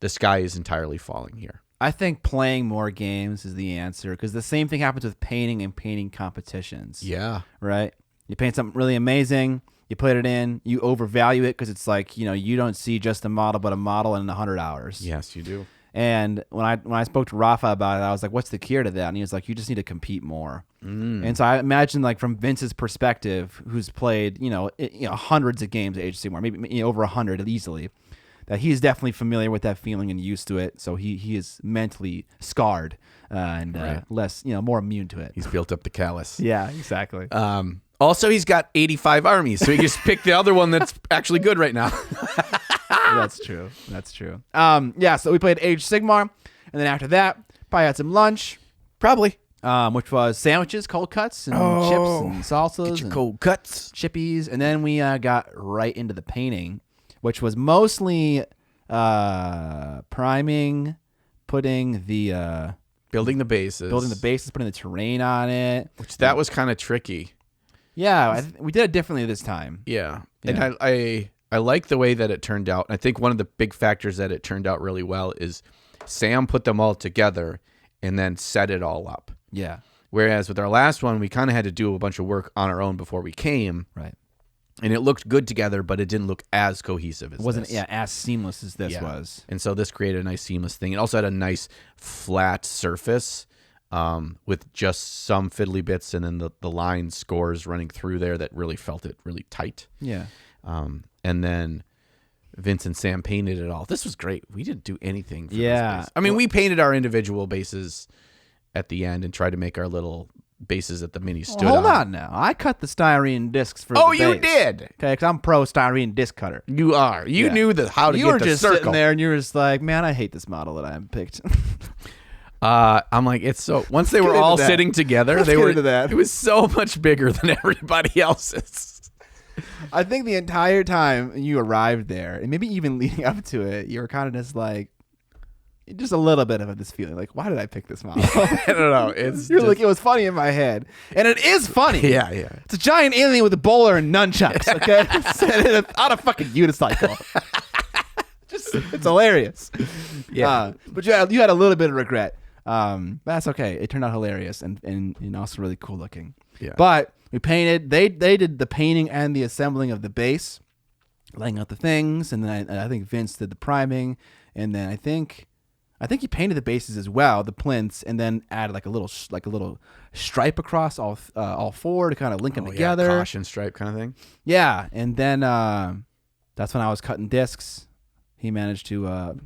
the sky is entirely falling here. I think playing more games is the answer, because the same thing happens with painting and painting competitions. Yeah. Right? You paint something really amazing, you put it in, you overvalue it because it's like, you don't see just a model, but a model in 100 hours. Yes, you do. And when I spoke to Rafa about it, I was like, what's the cure to that? And he was like, you just need to compete more. And so I imagine, like, from Vince's perspective, who's played, hundreds of games at Age of Sigmar, maybe over 100 easily, that he's definitely familiar with that feeling and used to it. So he is mentally scarred and less, more immune to it. He's built up the callus. Yeah, exactly. Also, he's got 85 armies, so he just picked the other one that's actually good right now. That's true. So we played Age of Sigmar, and then after that, probably had some lunch. Probably. Which was sandwiches, cold cuts, and chips, and salsas. Get your cold cuts. Chippies. And then we got right into the painting, which was mostly priming, putting the... building the bases. Putting the terrain on it. Which that was kind of tricky. Yeah, we did it differently this time. Yeah. And I like the way that it turned out. I think one of the big factors that it turned out really well is Sam put them all together and then set it all up. Yeah. Whereas with our last one, we kind of had to do a bunch of work on our own before we came. Right. And it looked good together, but it didn't look as cohesive as it wasn't this. as seamless as this was. And so this created a nice seamless thing. It also had a nice flat surface with just some fiddly bits and then the line scores running through there that really felt it really tight. Yeah. And then Vince and Sam painted it all. This was great. We didn't do anything for this base. I mean, we painted our individual bases at the end and tried to make our little bases that the mini stood on. Hold on now. I cut the styrene discs for the base. You did? Okay, because I'm pro styrene disc cutter. You are. You knew how to get the circle. You were just sitting there and you were just like, man, I hate this model that I picked. I'm like, it's so... Once they were all sitting together, it was so much bigger than everybody else's. I think the entire time you arrived there, and maybe even leading up to it, you were kind of just like, just a little bit of this feeling, like, why did I pick this model? I don't know. You're like, it was funny in my head, and it is funny. Yeah. It's a giant alien with a bowler and nunchucks. Okay, on a fucking unicycle. It's hilarious. Yeah, but you had a little bit of regret. That's okay. It turned out hilarious and also really cool looking. Yeah. But we painted. They did the painting and the assembling of the base, laying out the things, and then I think Vince did the priming, and then I think he painted the bases as well, the plinths, and then added like a little stripe across all four to kind of link them together. Yeah, caution stripe kind of thing. Yeah, and then that's when I was cutting discs. He managed to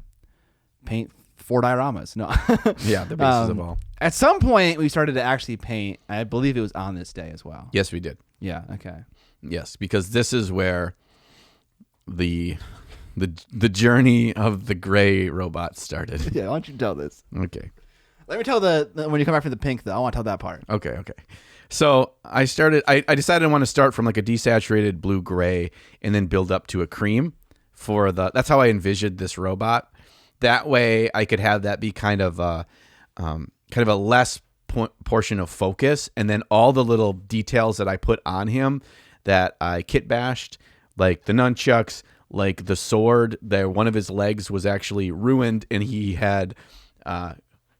paint 4 dioramas. No. Yeah, the bases of all. At some point, we started to actually paint. I believe it was on this day as well. Yes, we did. Yeah. Okay. Yes, because this is where the journey of the gray robot started. Yeah. Why don't you tell this? Okay. Let me tell when you come back from the pink, though. I want to tell that part. Okay. So I decided I want to start from like a desaturated blue gray and then build up to a cream that's how I envisioned this robot. That way I could have that be kind of a less portion of focus, and then all the little details that I put on him, that I kit bashed, like the nunchucks, like the sword. One of his legs was actually ruined, and he had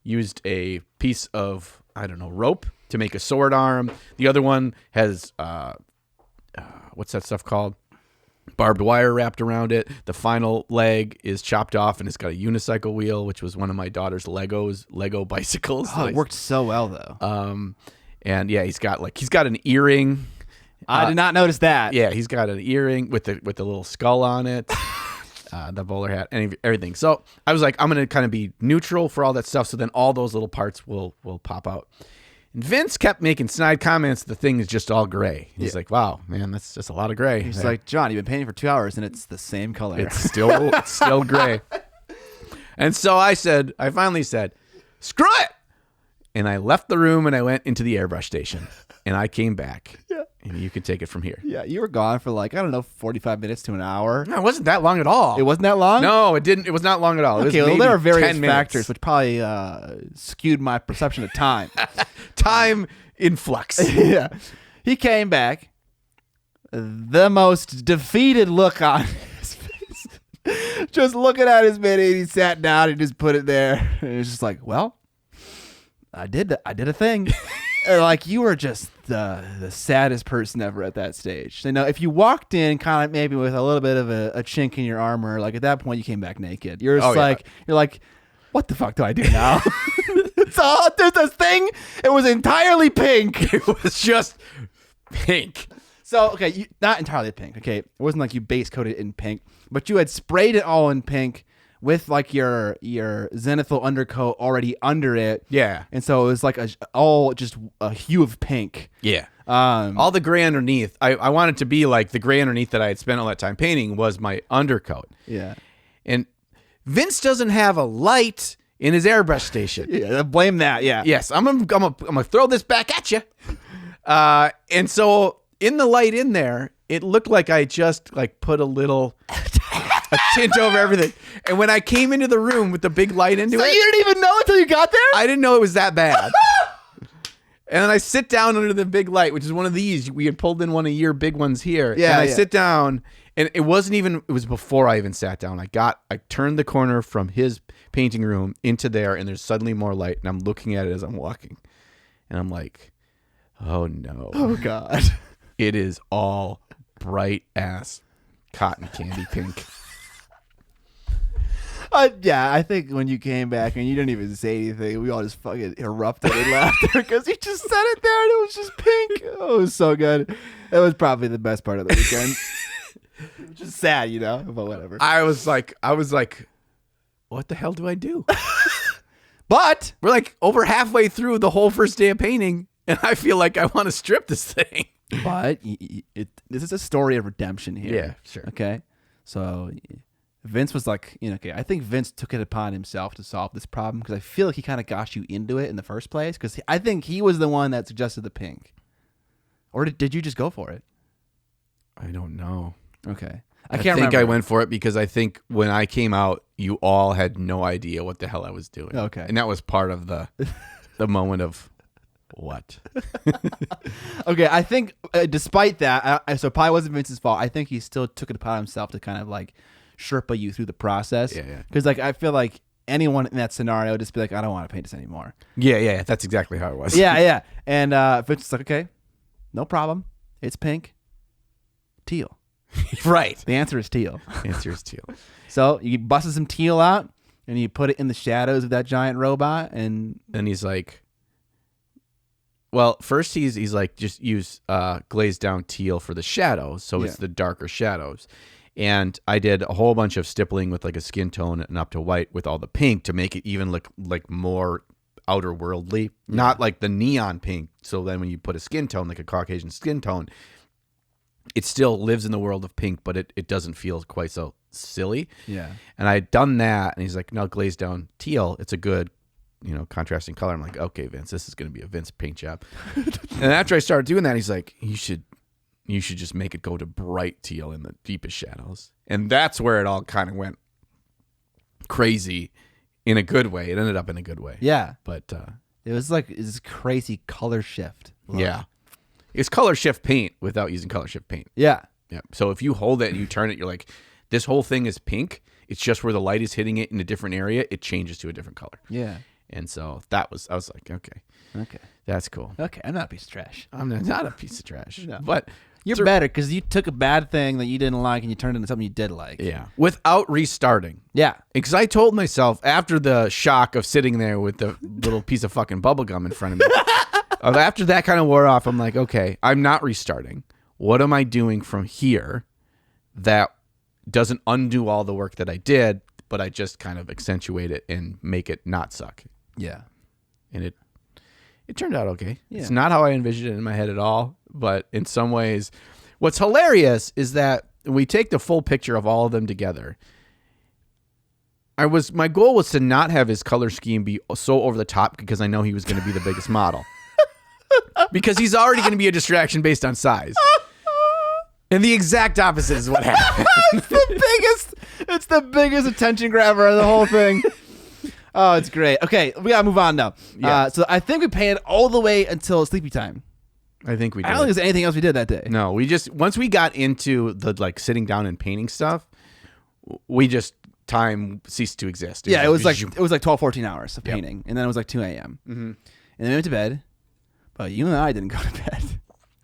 used a piece of, I don't know, rope to make a sword arm. The other one has what's that stuff called? Barbed wire wrapped around it. The final leg is chopped off, and it's got a unicycle wheel, which was one of my daughter's Lego bicycles. Oh, it worked so well though. And yeah, he's got an earring. I did not notice that. Yeah, he's got an earring with the little skull on it. The bowler hat and everything. So I was like, I'm gonna kind of be neutral for all that stuff. So then all those little parts will pop out. And Vince kept making snide comments. The thing is just all gray. He's like, "Wow, man, that's just a lot of gray." He's like, "John, you've been painting for 2 hours and it's the same color. It's still gray." And so I finally said, "Screw it!" And I left the room and I went into the airbrush station. And I came back. Yeah. And you can take it from here. Yeah, you were gone for 45 minutes to an hour. No, it wasn't that long at all. It wasn't that long? No, it didn't. It was not long at all. Okay, well, there are various factors which probably skewed my perception of time. Time in flux. Yeah. He came back, the most defeated look on his face. Just looking at his mini, he sat down and just put it there. And it was just like, well, I did a thing. Like, you were just the saddest person ever at that stage. You know, if you walked in kind of maybe with a little bit of a chink in your armor, like at that point you came back naked. You're just you're like, what the fuck do I do now? So there's this thing. It was entirely pink. It was just pink. So, okay, not entirely pink. Okay, it wasn't like you base coated it in pink, but you had sprayed it all in pink with like your zenithal undercoat already under it. Yeah. And so it was like all just a hue of pink. Yeah. All the gray underneath. I wanted to be like the gray underneath that I had spent all that time painting was my undercoat. Yeah. And Vince doesn't have a light in his airbrush station. Yeah, blame that. Yeah. Yes, I'm gonna throw this back at you. And so in the light in there, it looked like I just like put a tint over everything. And when I came into the room with the big light into it, you didn't even know until you got there? I didn't know it was that bad. And then I sit down under the big light, which is one of these. We had pulled in one of your big ones here. Yeah. And I sit down, and it was before I even sat down. I turned the corner from his painting room into there, and there's suddenly more light, and I'm looking at it as I'm walking. And I'm like, oh no. Oh God. It is all bright ass cotton candy pink. Yeah, I think when you came back and you didn't even say anything, we all just fucking erupted in laughter because you just said it there and it was just pink. Oh, it was so good. It was probably the best part of the weekend. Just sad, you know, but whatever. I was like, what the hell do I do? But we're like over halfway through the whole first day of painting, and I feel like I want to strip this thing. But this is a story of redemption here. Yeah, sure. Okay, so Vince was like, okay, I think Vince took it upon himself to solve this problem because I feel like he kind of got you into it in the first place because I think he was the one that suggested the pink. Or did you just go for it? I don't know. Okay. I think I went for it because I think when I came out, you all had no idea what the hell I was doing. Okay. And that was part of the moment of what? Okay, I think despite that, so it probably wasn't Vince's fault. I think he still took it upon himself to kind of like Sherpa you through the process. Yeah. Because like I feel like anyone in that scenario would just be like, I don't want to paint this anymore. Yeah. That's exactly how it was. Yeah. And Vince is like, okay, no problem. It's pink. Teal. Right. The answer is teal. The answer is teal. So you busted some teal out and you put it in the shadows of that giant robot and then he's like, well, first he's like, just use glazed down teal for the shadows. So it's the darker shadows. And I did a whole bunch of stippling with like a skin tone and up to white with all the pink to make it even look like more outer worldly, not like the neon pink. So then when you put a skin tone, like a Caucasian skin tone, it still lives in the world of pink, but it doesn't feel quite so silly. Yeah. And I had done that, and he's like, no, glaze down teal. It's a good, contrasting color. I'm like, okay, Vince, this is going to be a Vince paint job. And after I started doing that, he's like, you should just make it go to bright teal in the deepest shadows. And that's where it all kind of went crazy in a good way. It ended up in a good way. Yeah. But it was like this crazy color shift. Yeah. It's color shift paint without using color shift paint. Yeah. Yeah. So if you hold it and you turn it, you're like, this whole thing is pink. It's just where the light is hitting it in a different area, it changes to a different color. Yeah. And so I was like, okay, that's cool. Okay. I'm not a piece of trash. I'm not a piece of trash. No. But You're better because you took a bad thing that you didn't like and you turned it into something you did like. yeah, without restarting. Yeah. Because I told myself after the shock of sitting there with the little piece of fucking bubble gum in front of me, after that kind of wore off, I'm like, okay, I'm not restarting. What am I doing from here that doesn't undo all the work that I did, but I just kind of accentuate it and make it not suck? Yeah. And it turned out okay. Yeah. It's not how I envisioned it in my head at all, but in some ways, what's hilarious is that when we take the full picture of all of them together, my goal was to not have his color scheme be so over the top because I know he was going to be the biggest model. Because he's already going to be a distraction based on size. And the exact opposite is what happened. It's the biggest attention grabber of the whole thing. Oh, it's great. Okay, we gotta move on now. Yeah. So I think we painted all the way until sleepy time. I think we did. I don't think there's anything else we did that day. No, once we got into the like sitting down and painting stuff, time ceased to exist. Yeah, it was like 12, 14 hours of painting, and then it was like 2 a.m. Mm-hmm. And then we went to bed. But you and I didn't go to bed.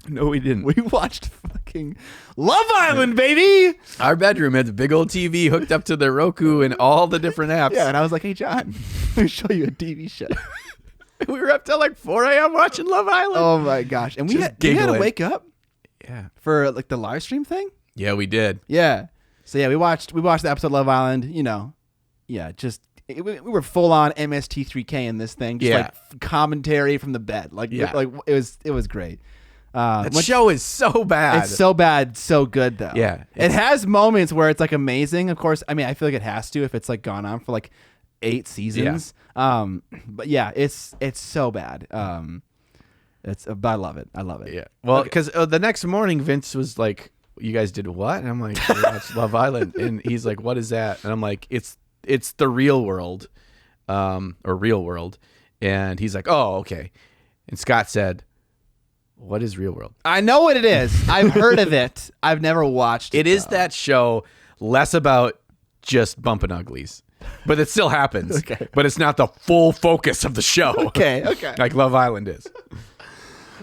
No, we didn't. We watched fucking Love Island, baby. Our bedroom had the big old TV hooked up to the Roku and all the different apps. Yeah, and I was like, hey, John, let me show you a TV show. We were up till like 4 a.m. watching Love Island. Oh, my gosh. And we had to wake up for like the live stream thing? Yeah, we did. Yeah. So, yeah, we watched the episode of Love Island, we were full on MST3K in this thing, just like commentary from the bed. Like it was great. That show is so bad. It's so bad, so good though. Yeah. It has moments where it's like amazing. Of course, I mean, I feel like it has to if it's like gone on for like 8 seasons. Yeah. But yeah, it's so bad. But I love it. Yeah. Well, because the next morning, Vince was like, "You guys did what?" And I'm like, "We watched Love Island." And he's like, "What is that?" And I'm like, "It's the real world, or real world." And he's like, "Oh, okay." And Scott said, "What is Real World?" I know what it is. I've heard of it. I've never watched it. It is that show less about just bumping uglies, but it still happens. Okay. But it's not the full focus of the show. Okay. Like Love Island is.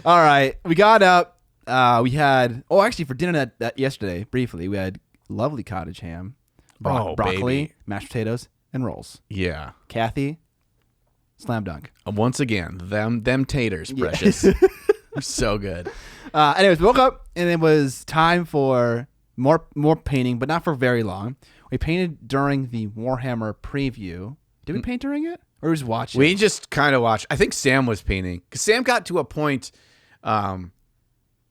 All right. We got up. We had, actually for dinner that yesterday, briefly, we had lovely cottage ham, broccoli, baby. mashed potatoes, and rolls. Yeah. Kathy, slam dunk. Once again, them taters, precious. So good. Anyways, we woke up and it was time for more painting, but not for very long. We painted during the Warhammer preview. Did we paint during it, or just watch it? We just kind of watched. I think Sam was painting because Sam got to a point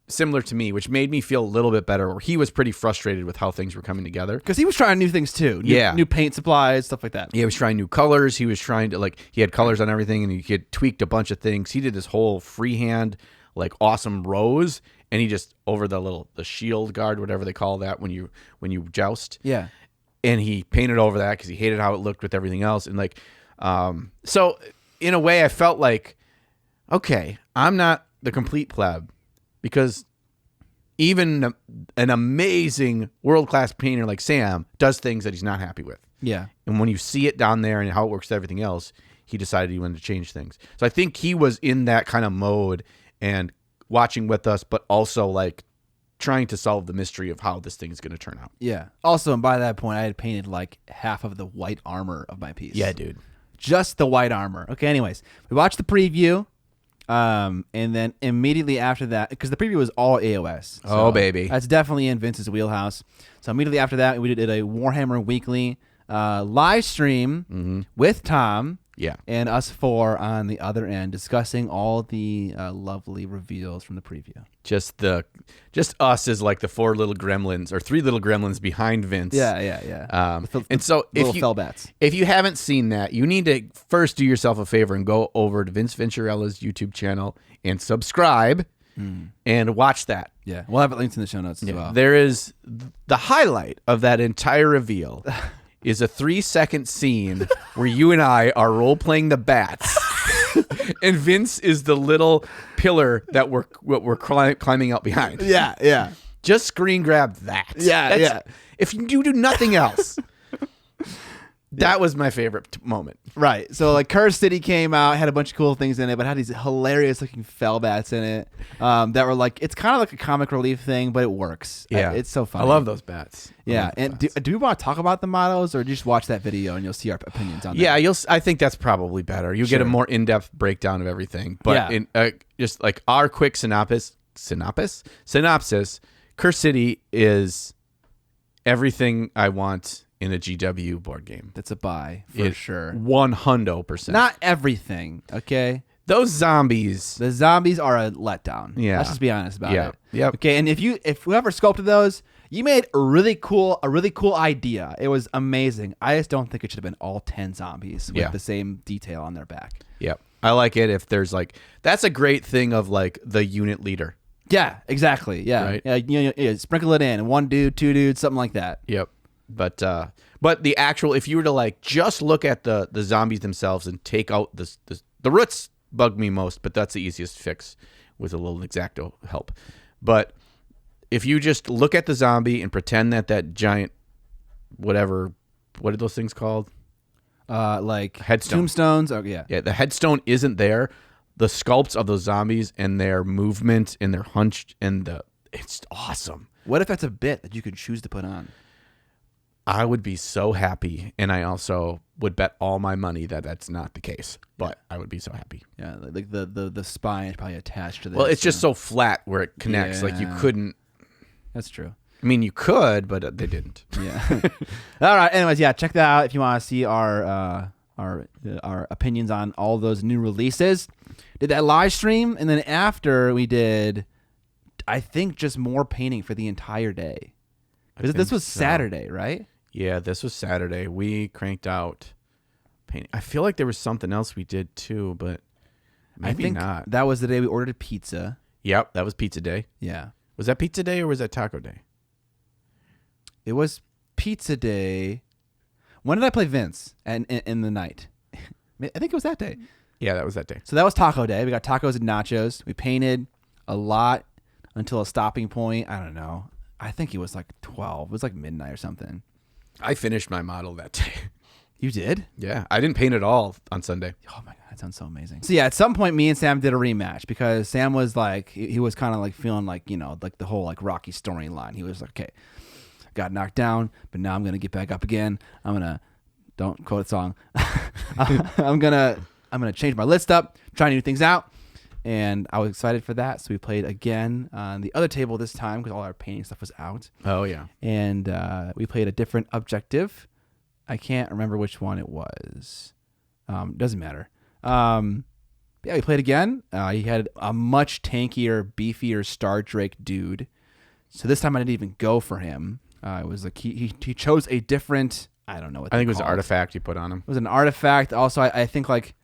similar to me, which made me feel a little bit better. Where he was pretty frustrated with how things were coming together because he was trying new things too. New paint supplies, stuff like that. Yeah, he was trying new colors. He was trying to he had colors on everything, and he had tweaked a bunch of things. He did this whole freehand awesome rose, and he just over the shield guard, whatever they call that when you joust. Yeah. And he painted over that because he hated how it looked with everything else. And so in a way I felt like, okay, I'm not the complete pleb, because even an amazing world-class painter like Sam does things that he's not happy with. Yeah. And when you see it down there and how it works with everything else, he decided he wanted to change things. So I think he was in that kind of mode and watching with us, but also trying to solve the mystery of how this thing is going to turn out. Yeah. Also, and by that point, I had painted half of the white armor of my piece. Yeah, dude. Just the white armor. Okay, anyways. We watched the preview, and then immediately after that, because the preview was all AOS. So baby. That's definitely in Vince's wheelhouse. So immediately after that, we did a Warhammer Weekly live stream with Tom. Yeah. And us four on the other end discussing all the lovely reveals from the preview. Just us as the 4 little gremlins or 3 little gremlins behind Vince. Yeah. And so if you haven't seen that, you need to first do yourself a favor and go over to Vince Vincerella's YouTube channel and subscribe and watch that. Yeah. We'll have it linked in the show notes as well. There is the highlight of that entire reveal. Is a 3-second scene where you and I are role-playing the bats and Vince is the little pillar that we're climbing out behind. Yeah. Just screen grab that. Yeah. If you do nothing else. That was my favorite moment. Right. So like Curse City came out, had a bunch of cool things in it, but had these hilarious looking fell bats in it that were like, it's kind of like a comic relief thing, but it works. Yeah. It's so funny. I love those bats. Yeah. And do we want to talk about the models or just watch that video and you'll see our opinions on that? Yeah, I think that's probably better. You get a more in-depth breakdown of everything. But just like our quick synopsis, Curse City is everything I want in a GW board game. That's a buy for sure. 100%. Not everything, okay? Those zombies. The zombies are a letdown. Yeah. Let's just be honest about it. Yep. Okay, and if whoever sculpted those, you made a really cool idea. It was amazing. I just don't think it should have been all 10 zombies with the same detail on their back. Yep. I like it if there's like, that's a great thing of like the unit leader. Yeah, exactly. Yeah. Right? Yeah, sprinkle it in. 1 dude, 2 dudes, something like that. Yep. But the actual, if you were to like just look at the zombies themselves and take out the roots bug me most, but that's the easiest fix with a little X-Acto help. But if you just look at the zombie and pretend that giant, whatever, what are those things called? Like headstone. Tombstones. Oh yeah. Yeah, the headstone isn't there. The sculpts of those zombies and their movement and their hunch it's awesome. What if that's a bit that you could choose to put on? I would be so happy, and I also would bet all my money that that's not the case. But I would be so happy. Yeah, like the spine is probably attached to this. Well, it's just so flat where it connects. Like you couldn't. That's true. I mean, you could, but they didn't. Yeah. All right. Anyways, yeah, check that out if you want to see our opinions on all those new releases. Did that live stream, and then after we did, I think just more painting for the entire day. This was Saturday, right? Yeah, this was Saturday. We cranked out painting. I feel like there was something else we did too, but maybe not. That was the day we ordered a pizza. Yep, that was pizza day. Yeah. Was that pizza day or was that taco day? It was pizza day. When did I play Vince in the night? I think it was that day. Yeah, that was that day. So that was taco day. We got tacos and nachos. We painted a lot until a stopping point. I don't know. I think it was like 12. It was like midnight or something. I finished my model that day. You did? Yeah, I didn't paint it all on Sunday. Oh my God, that sounds so amazing. So yeah, at some point me and Sam did a rematch because Sam was like, he was kind of like feeling like, like the whole like Rocky storyline. He was like, okay, got knocked down, but now I'm going to get back up again. Don't quote a song. I'm going to change my list up, try new things out. And I was excited for that. So we played again on the other table this time because all our painting stuff was out. Oh, yeah. And we played a different objective. I can't remember which one it was. Doesn't matter. Yeah, we played again. He had a much tankier, beefier Star Drake dude. So this time I didn't even go for him. It was like he chose a different, I don't know what I think it was an artifact you put on him. It was an artifact. Also, I think like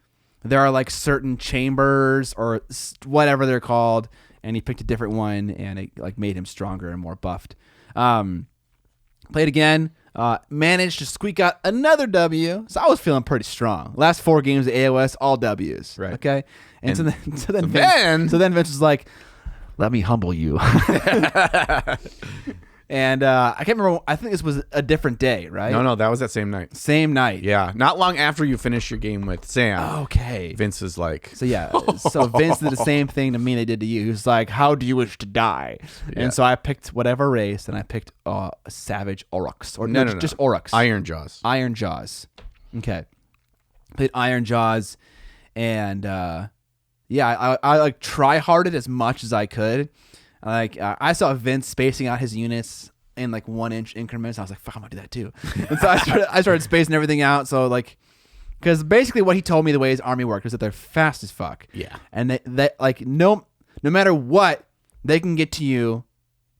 there are like certain chambers or whatever they're called, and he picked a different one, and it like made him stronger and more buffed. Played again, managed to squeak out another W, so I was feeling pretty strong. Last 4 games of AOS, all W's. Right. Okay. And so then Vince was like, "Let me humble you." And I can't remember. I think this was a different day, right? No, that was that same night. Same night. Yeah, not long after you finished your game with Sam. Okay. Vince is like, so yeah. So Vince did the same thing to me they did to you. He was like, "How do you wish to die?" Yeah. And so I picked whatever race, and I picked Savage Aurochs, or no, just Aurochs. Iron Jaws. Iron Jaws. Okay. Played Iron Jaws, and yeah, I like try-harded as much as I could. Like I saw Vince spacing out his units in like 1-inch increments. I was like, "Fuck, I'm gonna do that too." And so I started spacing everything out. So like, because basically what he told me the way his army worked was that they're fast as fuck. Yeah. And they like no matter what, they can get to you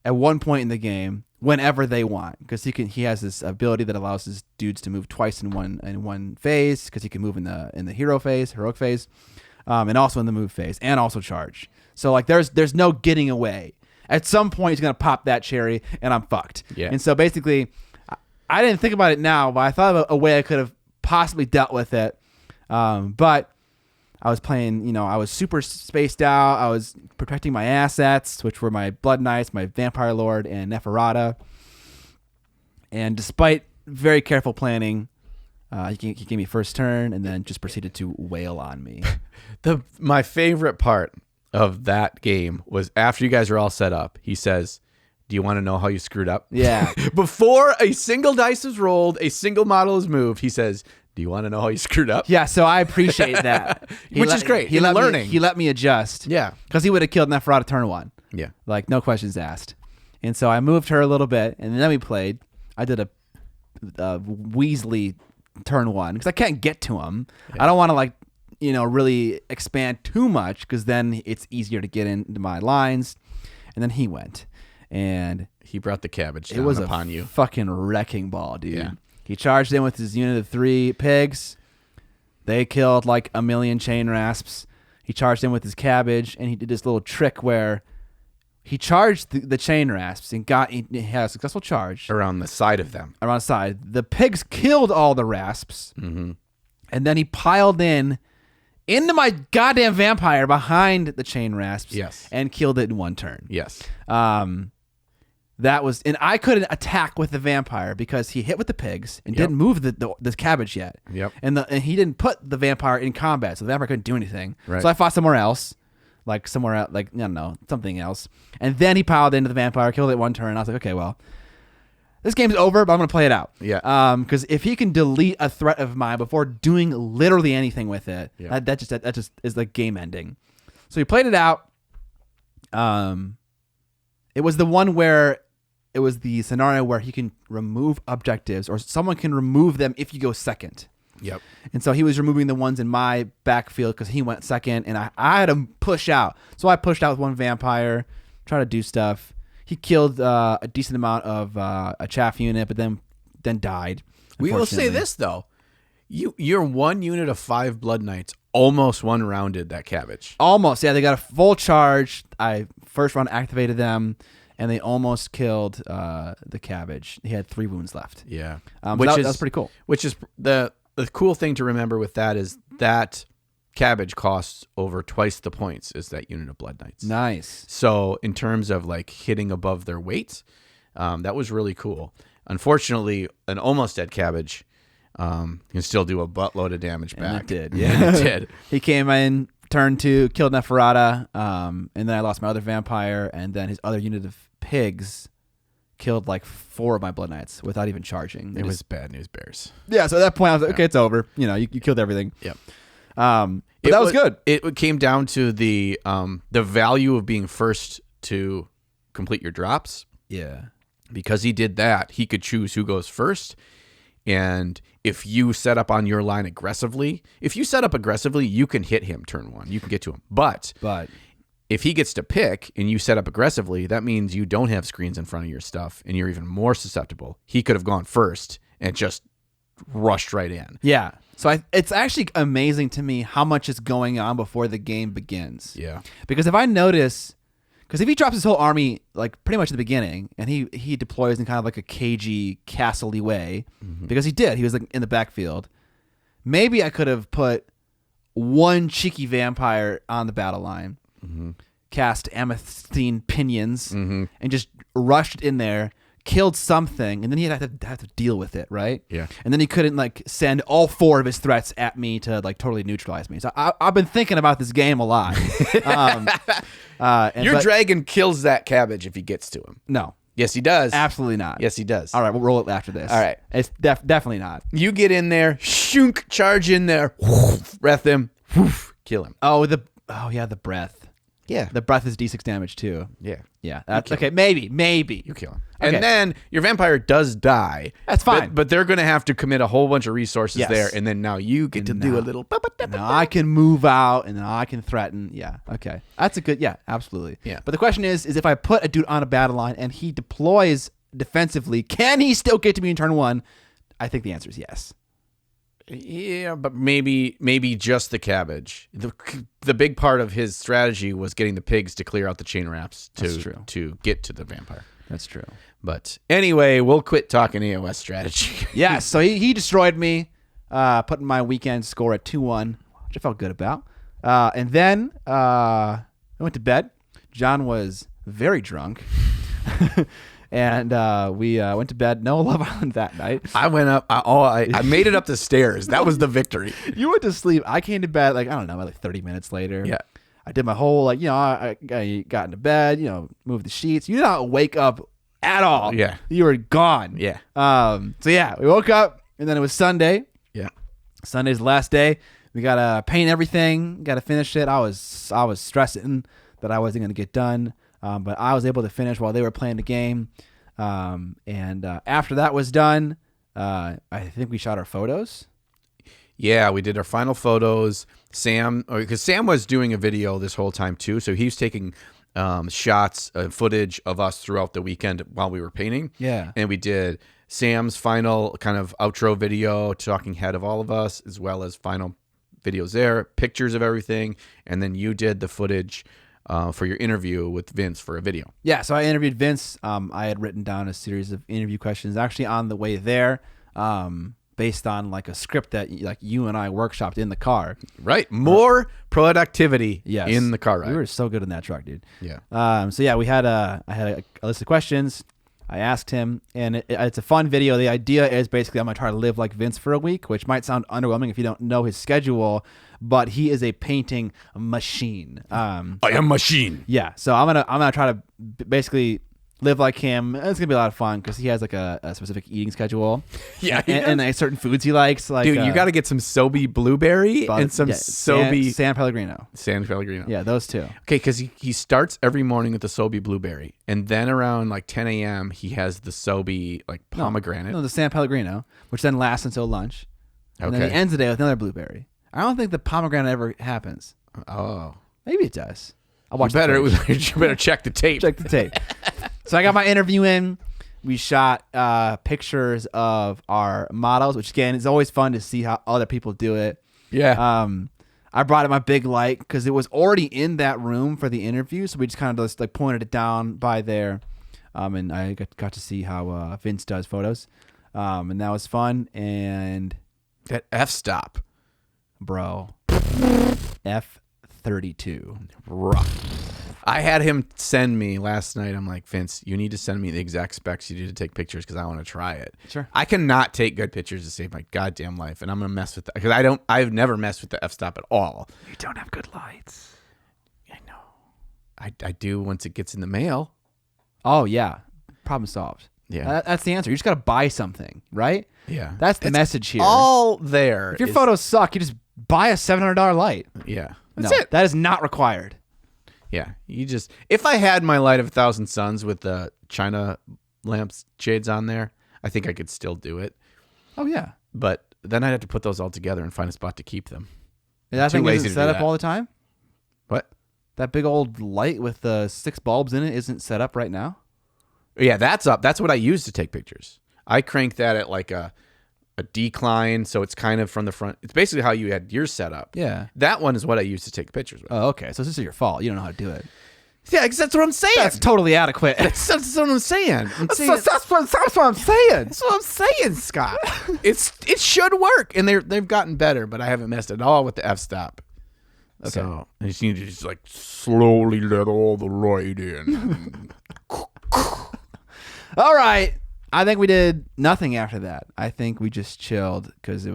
at one point in the game whenever they want, because he has this ability that allows his dudes to move twice in one phase, because he can move in the heroic phase, and also in the move phase, and also charge. So like there's no getting away. At some point he's gonna pop that cherry and I'm fucked. Yeah. And so basically I didn't think about it now, but I thought of a way I could have possibly dealt with it. But I was playing, I was super spaced out. I was protecting my assets, which were my Blood Knights, my Vampire Lord, and Neferata. And despite very careful planning, he gave me first turn and then just proceeded to wail on me. My favorite part of that game was after you guys were all set up, he says, "Do you want to know how you screwed up?" Yeah. Before a single dice is rolled, a single model is moved, he says, "Do you want to know how you screwed up?" Yeah, so I appreciate that. Which is great. He let learning. he let me adjust. Yeah. Because he would have killed Neferata turn 1. Yeah. Like, no questions asked. And so I moved her a little bit, and then we played. I did a Weasley turn 1, because I can't get to him. Yeah. I don't want to, really expand too much, because then it's easier to get into my lines. And then he went. And he brought the cabbage down it was upon a you. Fucking wrecking ball, dude. Yeah. He charged in with his unit of 3 pigs. They killed like a million chain rasps. He charged in with his cabbage, and he did this little trick where he charged the chain rasps and he had a successful charge. Around the side of them. Around the side. The pigs killed all the rasps, and then he piled into my goddamn vampire behind the chain rasps, yes, and killed it in 1 turn. Yes. That was, and I couldn't attack with the vampire because he hit with the pigs and didn't move the cabbage yet. Yep. And he didn't put the vampire in combat, so the vampire couldn't do anything. Right. So I fought somewhere else, I don't know, something else. And then he piled into the vampire, killed it 1 turn. I was like, okay, well, this game's over, but I'm gonna play it out. Yeah. Because if he can delete a threat of mine before doing literally anything with it, that just is the game ending. So he played it out. It was the one where. It was the scenario where he can remove objectives, or someone can remove them if you go second. Yep. And so he was removing the ones in my backfield because he went second, and I had him push out. So I pushed out with 1 vampire, try to do stuff. He killed a decent amount of a chaff unit, but then died. We will say this though, your 1 unit of 5 Blood Knights almost 1-rounded that cabbage. Almost, yeah. They got a full charge. I first round activated them. And they almost killed the cabbage. He had 3 wounds left. Yeah, that was pretty cool. Which is the cool thing to remember with that is that cabbage costs over twice the points as that unit of Blood Knights. Nice. So in terms of hitting above their weight, that was really cool. Unfortunately, an almost dead cabbage can still do a buttload of damage back. And it did. Yeah, it did. He came in. Turn 2, killed Neferata, and then I lost my other vampire, and then his other unit of pigs killed 4 of my Blood Knights without even charging. It was bad news bears. Yeah, so at that point I was like, okay, it's over. You killed everything. Yep. But that was good. It came down to the value of being first to complete your drops. Yeah. Because he did that, he could choose who goes first. And if you set up on your line aggressively, you can hit him turn 1. You can get to him. But if he gets to pick and you set up aggressively, that means you don't have screens in front of your stuff and you're even more susceptible. He could have gone first and just rushed right in. Yeah. So it's actually amazing to me how much is going on before the game begins. Yeah. Because if he drops his whole army pretty much at the beginning, and he deploys in kind of a cagey, castle-y way, because he did. He was in the backfield. Maybe I could have put 1 cheeky vampire on the battle line, cast amethystine pinions, and just rushed in there, killed something, and then he'd have to deal with it, right? Yeah. And then he couldn't send all 4 of his threats at me to totally neutralize me. So I've been thinking about this game a lot. Your dragon kills that cabbage if he gets to him. No. Yes, he does. Absolutely not. Yes, he does. All right, we'll roll it after this. All right. It's definitely not. You get in there, shunk, charge in there, breath him, kill him. Oh, the breath. Yeah. The breath is D6 damage too. Yeah. Yeah. That's okay. Maybe. You kill him. Okay. And then your vampire does die. That's fine. But they're going to have to commit a whole bunch of resources there. And then now you get to do a little. Now I can move out and now I can threaten. Yeah. Okay. That's a good. Yeah. Absolutely. Yeah. But the question is if I put a dude on a battle line and he deploys defensively, can he still get to me in turn 1? I think the answer is yes. Yeah, but maybe just the cabbage. The big part of his strategy was getting the pigs to clear out the chain wraps to get to the vampire. That's true. But anyway, we'll quit talking AOS strategy. Yeah, so he destroyed me, putting my weekend score at 2-1, which I felt good about. And then I went to bed. John was very drunk. And we went to bed. No Love Island that night. I went up. I made it up the stairs. That was the victory. You went to sleep. I came to bed like, I don't know, like 30 minutes later. Yeah. I did my whole, like, I got into bed, moved the sheets. You did not wake up at all. Yeah. You were gone. Yeah. So yeah, we woke up and then it was Sunday. Yeah. Sunday's the last day. We got to paint everything. Got to finish it. I was stressing that I wasn't going to get done. But I was able to finish while they were playing the game. And after that was done, I think we shot our photos. Yeah, we did our final photos. Because Sam was doing a video this whole time too, so he was taking shots, footage of us throughout the weekend while we were painting. Yeah. And we did Sam's final kind of outro video, talking head of all of us, as well as final videos there, pictures of everything, and then you did the footage for your interview with Vince for a video. Yeah, so I interviewed Vince. I had written down a series of interview questions actually on the way there, based on like a script that like you and I workshopped in the car. Right. More productivity Yes. in the car ride. We were so good in that truck, dude. Yeah. So yeah, I had a list of questions. I asked him, and it's a fun video. The idea is basically I'm going to try to live like Vince for a week, which might sound underwhelming if you don't know his schedule, but he is a painting machine. I am machine. Yeah, so I'm gonna try to basically live like him. It's gonna be a lot of fun because he has like a specific eating schedule. Yeah, and like certain foods he likes. Like, dude, you got to get some Sobe blueberry and some Sobe San Pellegrino. San Pellegrino. Yeah, those two. Okay, because he starts every morning with the Sobe blueberry, and then around like 10 a.m. he has the Sobe like pomegranate. No, the San Pellegrino, which then lasts until lunch. And then he ends the day with another blueberry. I don't think the pomegranate ever happens. Oh, maybe it does. I'll watch. You better check the tape. Check the tape. So I got my interview in. We shot pictures of our models, which again is always fun to see how other people do it. Yeah. I brought in my big light because it was already in that room for the interview, so we just kind of just like pointed it down by there, and I got to see how Vince does photos, and that was fun. And that f-stop, bro, F32, rough. I had him send me last night. I'm like, Vince, you need to send me the exact specs you need to take pictures because I want to try it. Sure. I cannot take good pictures to save my goddamn life, and I'm gonna mess with that because I've never messed with the f-stop at all. You don't have good lights. I know. I do once it gets in the mail. Oh yeah, problem solved. Yeah, that's the answer. You just got to buy something, right? Yeah, that's the message here. All there. If your photos suck, you just buy a $700 light. Yeah, that's it. That is not required. Yeah, if I had my light of 1,000 suns with the China lamps shades on there, I think I could still do it. Oh yeah, but then I'd have to put those all together and find a spot to keep them. That thing isn't set up all the time. What? That big old light with the 6 bulbs in it isn't set up right now. Yeah, that's up. That's what I use to take pictures. I crank that at like a decline, so it's kind of from the front. It's basically how you had yours set up. Yeah. That one is what I use to take pictures with. Oh, okay. So this is your fault. You don't know how to do it. Yeah, because that's what I'm saying. That's totally adequate. That's what I'm saying. That's what I'm saying. That's what I'm saying, Scott. It should work, and they've gotten better, but I haven't messed at all with the f-stop. Okay. So I just need to just like slowly let all the light in. All right. I think we did nothing after that. I think we just chilled because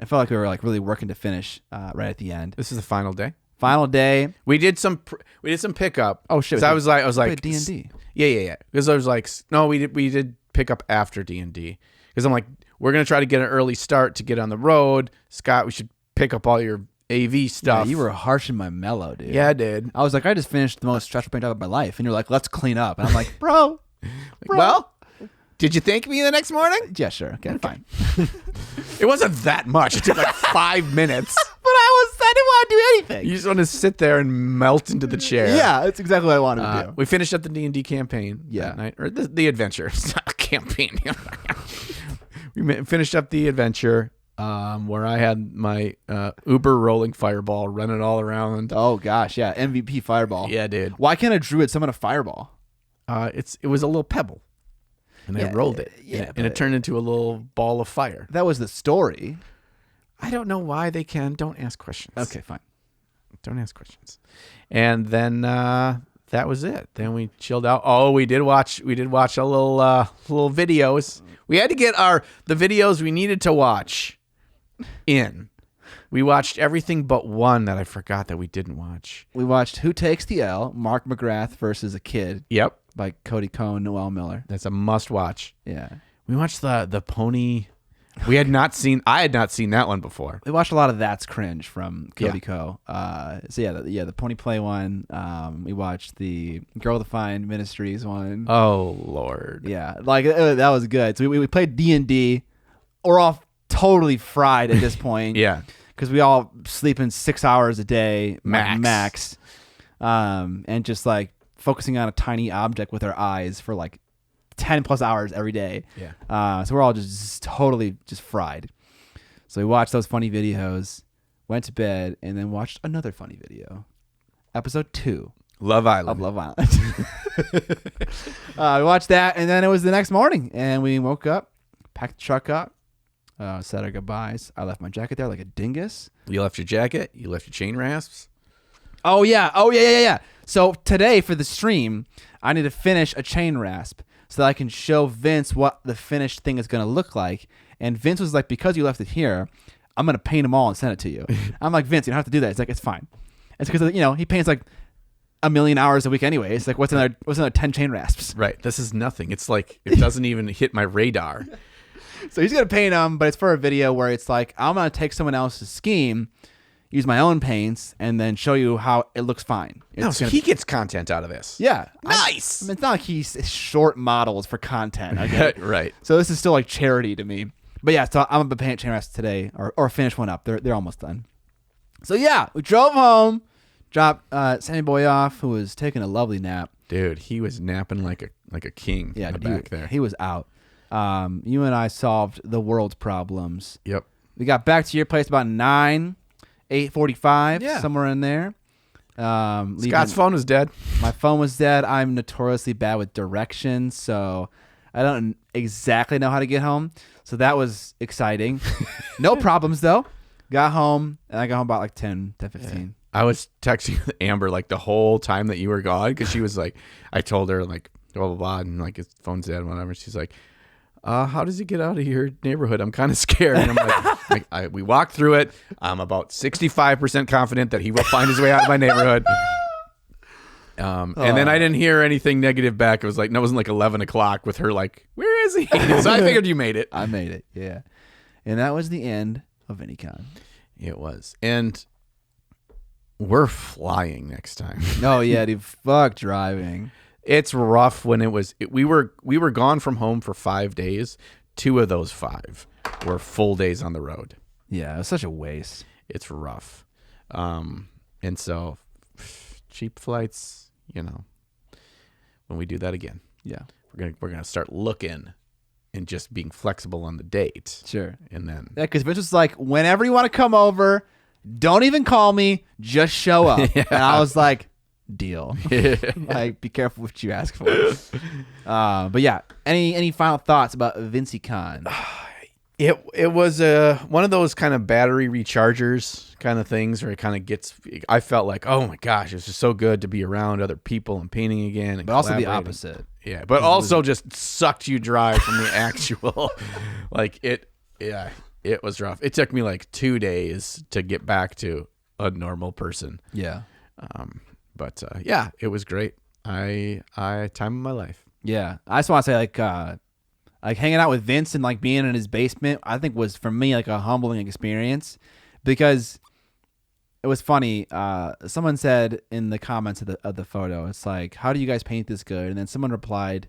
I felt like we were like really working to finish right at the end. This is the final day. Final day. We did some pickup. Oh shit! I was like D&D. Yeah. Because I was like, no, we did pick up after D&D. Because I'm like, we're gonna try to get an early start to get on the road. Scott, we should pick up all your AV stuff. Yeah, you were harshing my mellow, dude. Yeah, I did. I was like, I just finished the most stressful paint job of my life, and you're like, let's clean up, and I'm like, bro. Well, did you thank me the next morning? Yeah, sure. Okay, fine. It wasn't that much. It took like 5 minutes. But I didn't want to do anything. You just want to sit there and melt into the chair. Yeah, that's exactly what I wanted to do. We finished up the D&D campaign that night. Or the adventure. It's not a campaign. We finished up the adventure where I had my Uber rolling fireball running all around. Oh, gosh. Yeah, MVP fireball. Yeah, dude. Why can't a druid summon a fireball? It was a little pebble. And I rolled it. Yeah, and it turned into a little ball of fire. That was the story. I don't know why they can. Don't ask questions. Okay, fine. Don't ask questions. And then that was it. Then we chilled out. Oh, we did watch a little videos. We had to get the videos we needed to watch in. We watched everything but one that I forgot that we didn't watch. We watched Who Takes the L? Mark McGrath versus a Kid. Yep. By Cody Cohn, Noel Miller. That's a must watch. Yeah. We watched the pony. I had not seen that one before. We watched a lot of That's Cringe from Cody Co. The Pony Play one. We watched the Girl Defined Ministries one. Oh Lord. Yeah, that was good. So we played D&D. We're all totally fried at this point. Yeah. Because we all sleeping 6 hours a day max. And just like focusing on a tiny object with our eyes for like 10 plus hours every day. Yeah. So we're all just totally just fried. So we watched those funny videos, went to bed, and then watched another funny video. Episode 2. Love Island. Of Love Island. We watched that, and then it was the next morning, and we woke up, packed the truck up, said our goodbyes. I left my jacket there like a dingus. You left your jacket. You left your chain rasps. Oh, yeah. So today for the stream, I need to finish a chain rasp so that I can show Vince what the finished thing is going to look like. And Vince was like, because you left it here, I'm going to paint them all and send it to you. I'm like, Vince, you don't have to do that. It's like, it's fine. It's because, he paints like 1 million hours a week anyway. It's like, what's another 10 chain rasps? Right. This is nothing. It's like, it doesn't even hit my radar. So he's going to paint them, but it's for a video where it's like, I'm going to take someone else's scheme, use my own paints, and then show you how it looks fine. So he gets content out of this. Yeah. Nice. It's not like he's short models for content. Okay? Right. So this is still like charity to me. But yeah, so I'm going to paint chain rasps today or finish one up. They're almost done. So yeah, we drove home, dropped Sammy Boy off, who was taking a lovely nap. Dude, he was napping like a king in the back there. He was out. You and I solved the world's problems. Yep. We got back to your place about 8:45, somewhere in there. Scott's phone was dead. My phone was dead. I'm notoriously bad with directions, so I don't exactly know how to get home. So that was exciting. No problems, though. Got home, and I got home about like 10, 15. Yeah. I was texting Amber like the whole time that you were gone because she was like, I told her like, blah, blah, blah, and like his phone's dead and whatever. She's like, how does he get out of your neighborhood? I'm kind of scared. And I'm like, we walked through it. I'm about 65% confident that he will find his way out of my neighborhood. And then I didn't hear anything negative back. It was like, no, it wasn't like 11 o'clock with her like, where is he? So I figured you made it. I made it, yeah. And that was the end of VINCEY-CON. It was. And we're flying next time. Oh, yeah, dude. Fuck driving. It's rough when we were gone from home for 5 days. 2 of those 5 were full days on the road. Yeah, it was such a waste. It's rough. And so cheap flights, when we do that again. Yeah. We're gonna start looking and just being flexible on the date. Sure. And then because Vince was like, whenever you want to come over, don't even call me, just show up. Yeah. And I was like, deal. Like, be careful what you ask for. But yeah, any final thoughts about VINCEY-CON? It was one of those kind of battery rechargers kind of things where it kind of I felt like, oh my gosh, it's just so good to be around other people and painting again. And but also the opposite. Yeah, but also just sucked you dry from the actual, it was rough. It took me like 2 days to get back to a normal person. Yeah. But yeah, it was great. I time of my life. Yeah, I just want to say like hanging out with Vince and like being in his basement, I think was for me like a humbling experience because it was funny. Someone said in the comments of the photo, it's like, how do you guys paint this good? And then someone replied,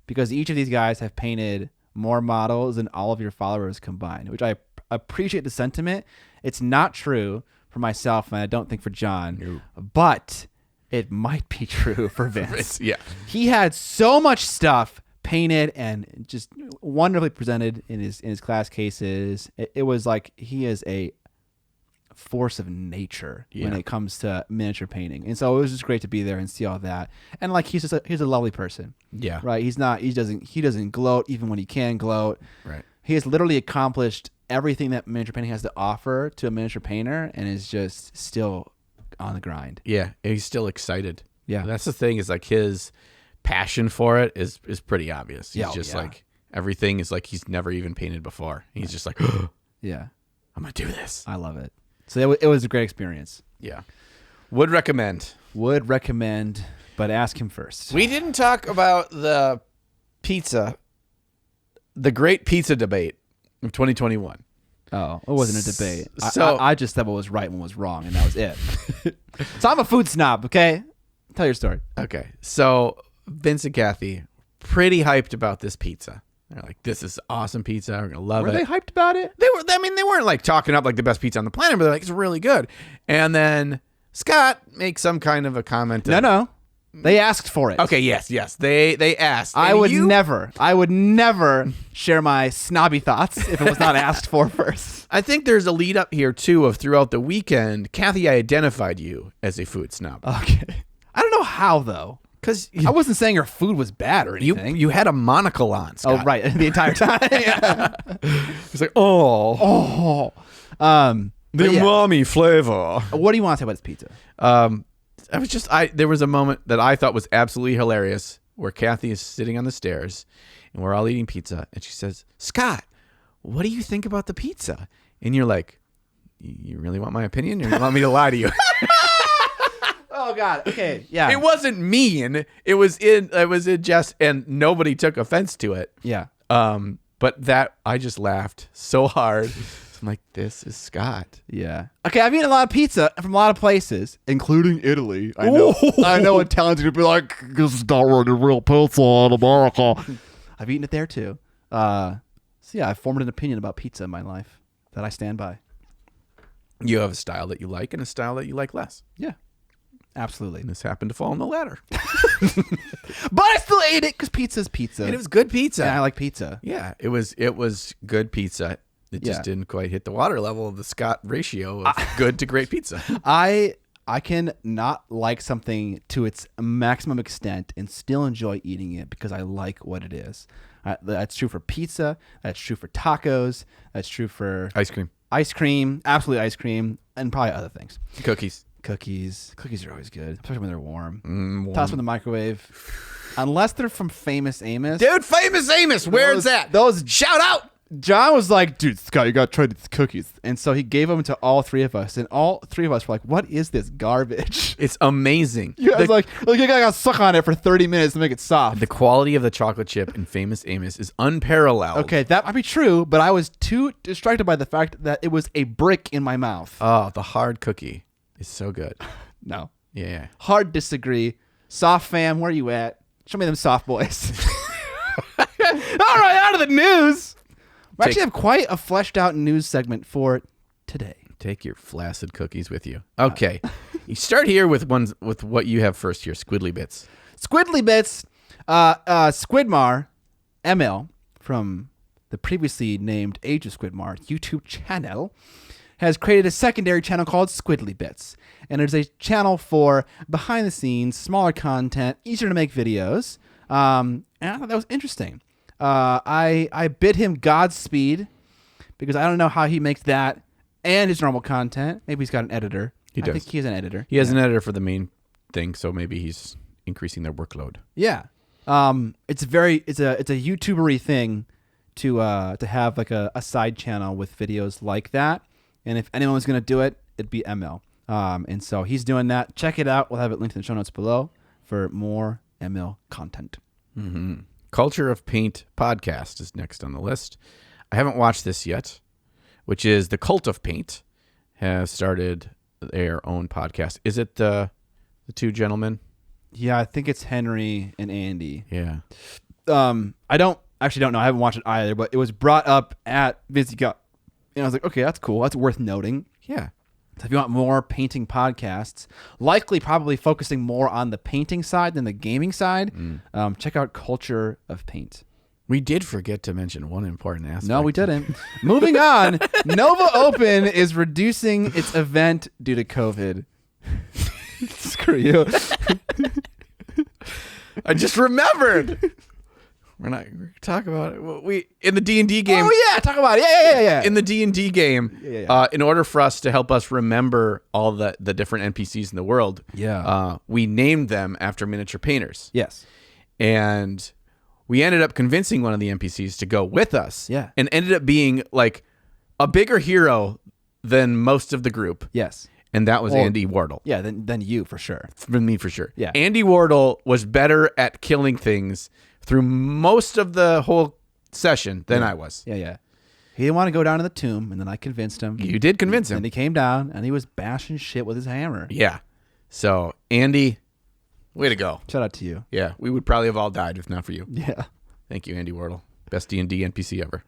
because each of these guys have painted more models than all of your followers combined, which I appreciate the sentiment. It's not true for myself, and I don't think for John, but it might be true for Vince. Yeah. He had so much stuff painted and just wonderfully presented in his class cases. It was like he is a force of nature when it comes to miniature painting. And so it was just great to be there and see all that. And like he's a lovely person. Yeah. Right. He doesn't gloat even when he can gloat. Right. He has literally accomplished everything that miniature painting has to offer to a miniature painter and is just still on the grind. Yeah, and he's still excited. Yeah. That's the thing is like his passion for it is pretty obvious. He's Yeah, just yeah. like everything is like he's never even painted before. He's just like, Yeah. I'm going to do this. I love it. So it was a great experience. Yeah. Would recommend. Would recommend, but ask him first. We didn't talk about the great pizza debate of 2021. Oh, it wasn't a debate. So- I just said what was right and what was wrong, and that was it. So I'm a food snob, okay? Tell your story. Okay. So Vince and Kathy, pretty hyped about this pizza. They're like, this is awesome pizza. We're going to love Were it. they hyped about it? They weren't like talking up like the best pizza on the planet, but they're like, it's really good. And then Scott makes some kind of a comment. No. They asked for it. Okay, yes. They asked. I And would you- never share my snobby thoughts if it was not asked for first. I think there's a lead up here too of throughout the weekend, Kathy identified you as a food snob. Okay. I don't know how though. Because I wasn't saying her food was bad or anything. you had a monocle on, Scott. Oh, right. The entire time. Yeah. It's like, oh. The The umami flavor. What do you want to say about this pizza? There was a moment that I thought was absolutely hilarious where Kathy is sitting on the stairs and we're all eating pizza and she says, Scott, what do you think about the pizza? And you're like, you really want my opinion or you want me to lie to you? Oh God. Okay. Yeah. It wasn't mean. It was in jest and nobody took offense to it. Yeah. But that I just laughed so hard. I'm like, this is Scott. Yeah. Okay, I've eaten a lot of pizza from a lot of places, including Italy. I know Italians are gonna be like, this is not really real pizza in America. I've eaten it there too. So yeah, I've formed an opinion about pizza in my life that I stand by. You have a style that you like and a style that you like less. Yeah. Absolutely. And this happened to fall in the latter. But I still ate it because pizza's pizza. And it was good pizza. And I like pizza. Yeah, it was good pizza. It just Yeah. didn't quite hit the water level of the Scott ratio of good to great pizza. I can not like something to its maximum extent and still enjoy eating it because I like what it is. That's true for pizza. That's true for tacos. That's true for Ice cream. Absolutely ice cream, and probably other things. Cookies. Cookies are always good, especially when they're warm. Warm. Toss them in the microwave. Unless they're from Famous Amos. Dude, Famous Amos, where's that? Those Shout out. John was like, dude, Scott, you got to try these cookies. And so he gave them to all three of us. And all three of us were like, what is this garbage? It's amazing. You guys like you got to suck on it for 30 minutes to make it soft. The quality of the chocolate chip in Famous Amos is unparalleled. Okay, that might be true, but I was too distracted by the fact that it was a brick in my mouth. Oh, the hard cookie is so good. No. Yeah. Hard disagree. Soft fam, where you at? Show me them soft boys. All right, out of the news. We actually have quite a fleshed out news segment for today. Take your flaccid cookies with you. Okay. You start here with what you have first here, Squiddly Bits. Squiddly Bits, Squidmar ML from the previously named Age of Squidmar YouTube channel has created a secondary channel called Squiddly Bits. And it's a channel for behind the scenes, smaller content, easier to make videos. And I thought that was interesting. I bid him Godspeed because I don't know how he makes that and his normal content. Maybe he's got an editor. He does. I think he has an editor. He has an editor for the main thing, so maybe he's increasing their workload. Yeah. It's a YouTubery thing to have like a side channel with videos like that. And if anyone was going to do it, it'd be ML. And so he's doing that. Check it out. We'll have it linked in the show notes below for more ML content. Mm-hmm. Culture of Paint podcast is next on the list. I haven't watched this yet, which is the Cult of Paint has started their own podcast. Is it the two gentlemen? Yeah, I think it's Henry and Andy. Yeah. I don't know. I haven't watched it either, but it was brought up at VINCEY-CON. And I was like, okay, that's cool. That's worth noting. Yeah. So if you want more painting podcasts, likely probably focusing more on the painting side than the gaming side, check out Culture of Paint. We did forget to mention one important aspect. No, we didn't. Moving on, Nova Open is reducing its event due to COVID. Screw you. I just remembered. We're not gonna talk about it. We in the D&D game. Oh yeah, talk about it. Yeah. In the D&D game, in order for us to help us remember all the different NPCs in the world, we named them after miniature painters. Yes. And we ended up convincing one of the NPCs to go with us. Yeah. And ended up being like a bigger hero than most of the group. Yes. And that was Andy Wardle. Yeah, then you for sure. For me, for sure. Yeah. Andy Wardle was better at killing things through most of the whole session than I was. Yeah. He didn't want to go down to the tomb, and then I convinced him. You did convince him. And he came down, and he was bashing shit with his hammer. Yeah. So, Andy, way to go. Shout out to you. Yeah, we would probably have all died if not for you. Yeah. Thank you, Andy Wardle. Best D&D NPC ever.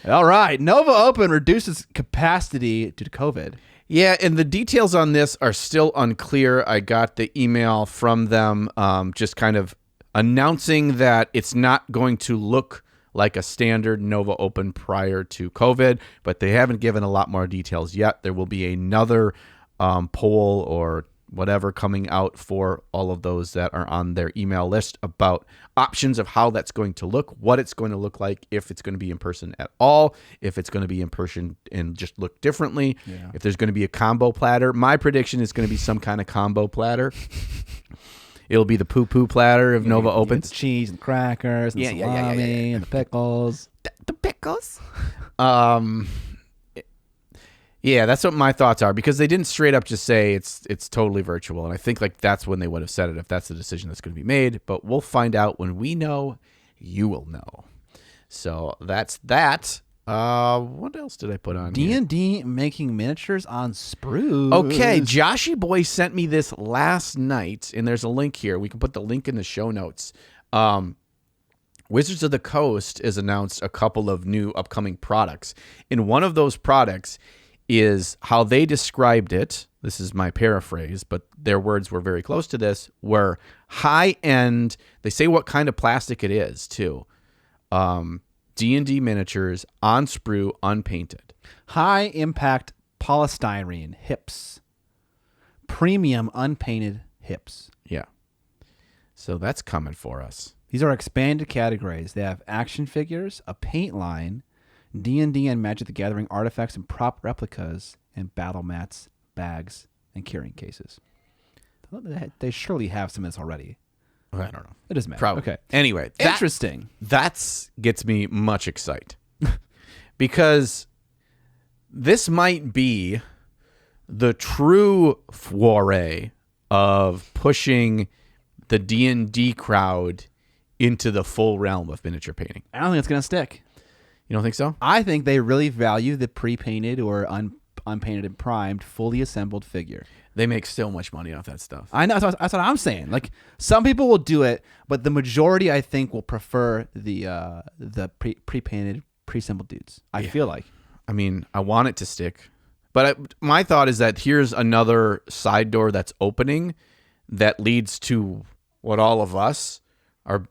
All right. Nova Open reduces capacity due to COVID. Yeah, and the details on this are still unclear. I got the email from them just kind of announcing that it's not going to look like a standard Nova Open prior to COVID, but they haven't given a lot more details yet. There will be another poll or whatever coming out for all of those that are on their email list about options of how that's going to look, what it's going to look like, if it's going to be in person at all, if it's going to be in person and just look differently, if there's going to be a combo platter. My prediction is going to be some kind of combo platter. It'll be the poo-poo platter of Nova Opens. The cheese and crackers and salami and the pickles. The pickles? Yeah, that's what my thoughts are, because they didn't straight up just say it's totally virtual. And I think like that's when they would have said it if that's the decision that's going to be made. But we'll find out when we know. You will know. So that's that. What else did I put on here? D&D making miniatures on sprues. Okay, Joshy Boy sent me this last night, and there's a link here. We can put the link in the show notes. Wizards of the Coast has announced a couple of new upcoming products. And one of those products is how they described it. This is my paraphrase, but their words were very close to this, were high-end. They say what kind of plastic it is, too. D&D miniatures on sprue, unpainted. High impact polystyrene hips. Premium unpainted hips. Yeah. So that's coming for us. These are expanded categories. They have action figures, a paint line, D&D and Magic the Gathering artifacts and prop replicas, and battle mats, bags, and carrying cases. They surely have some of this already. I don't know. It doesn't matter. Probably. Okay. Anyway, interesting. That gets me much excited because this might be the true foray of pushing the D&D crowd into the full realm of miniature painting. I don't think it's going to stick. You don't think so? I think they really value the pre-painted or unpainted and primed, fully assembled figure. They make so much money off that stuff. I know. That's what I'm saying. Like, some people will do it, but the majority, I think, will prefer the pre-painted, pre-assembled dudes. I feel like. I mean, I want it to stick. But my thought is that here's another side door that's opening that leads to what all of us are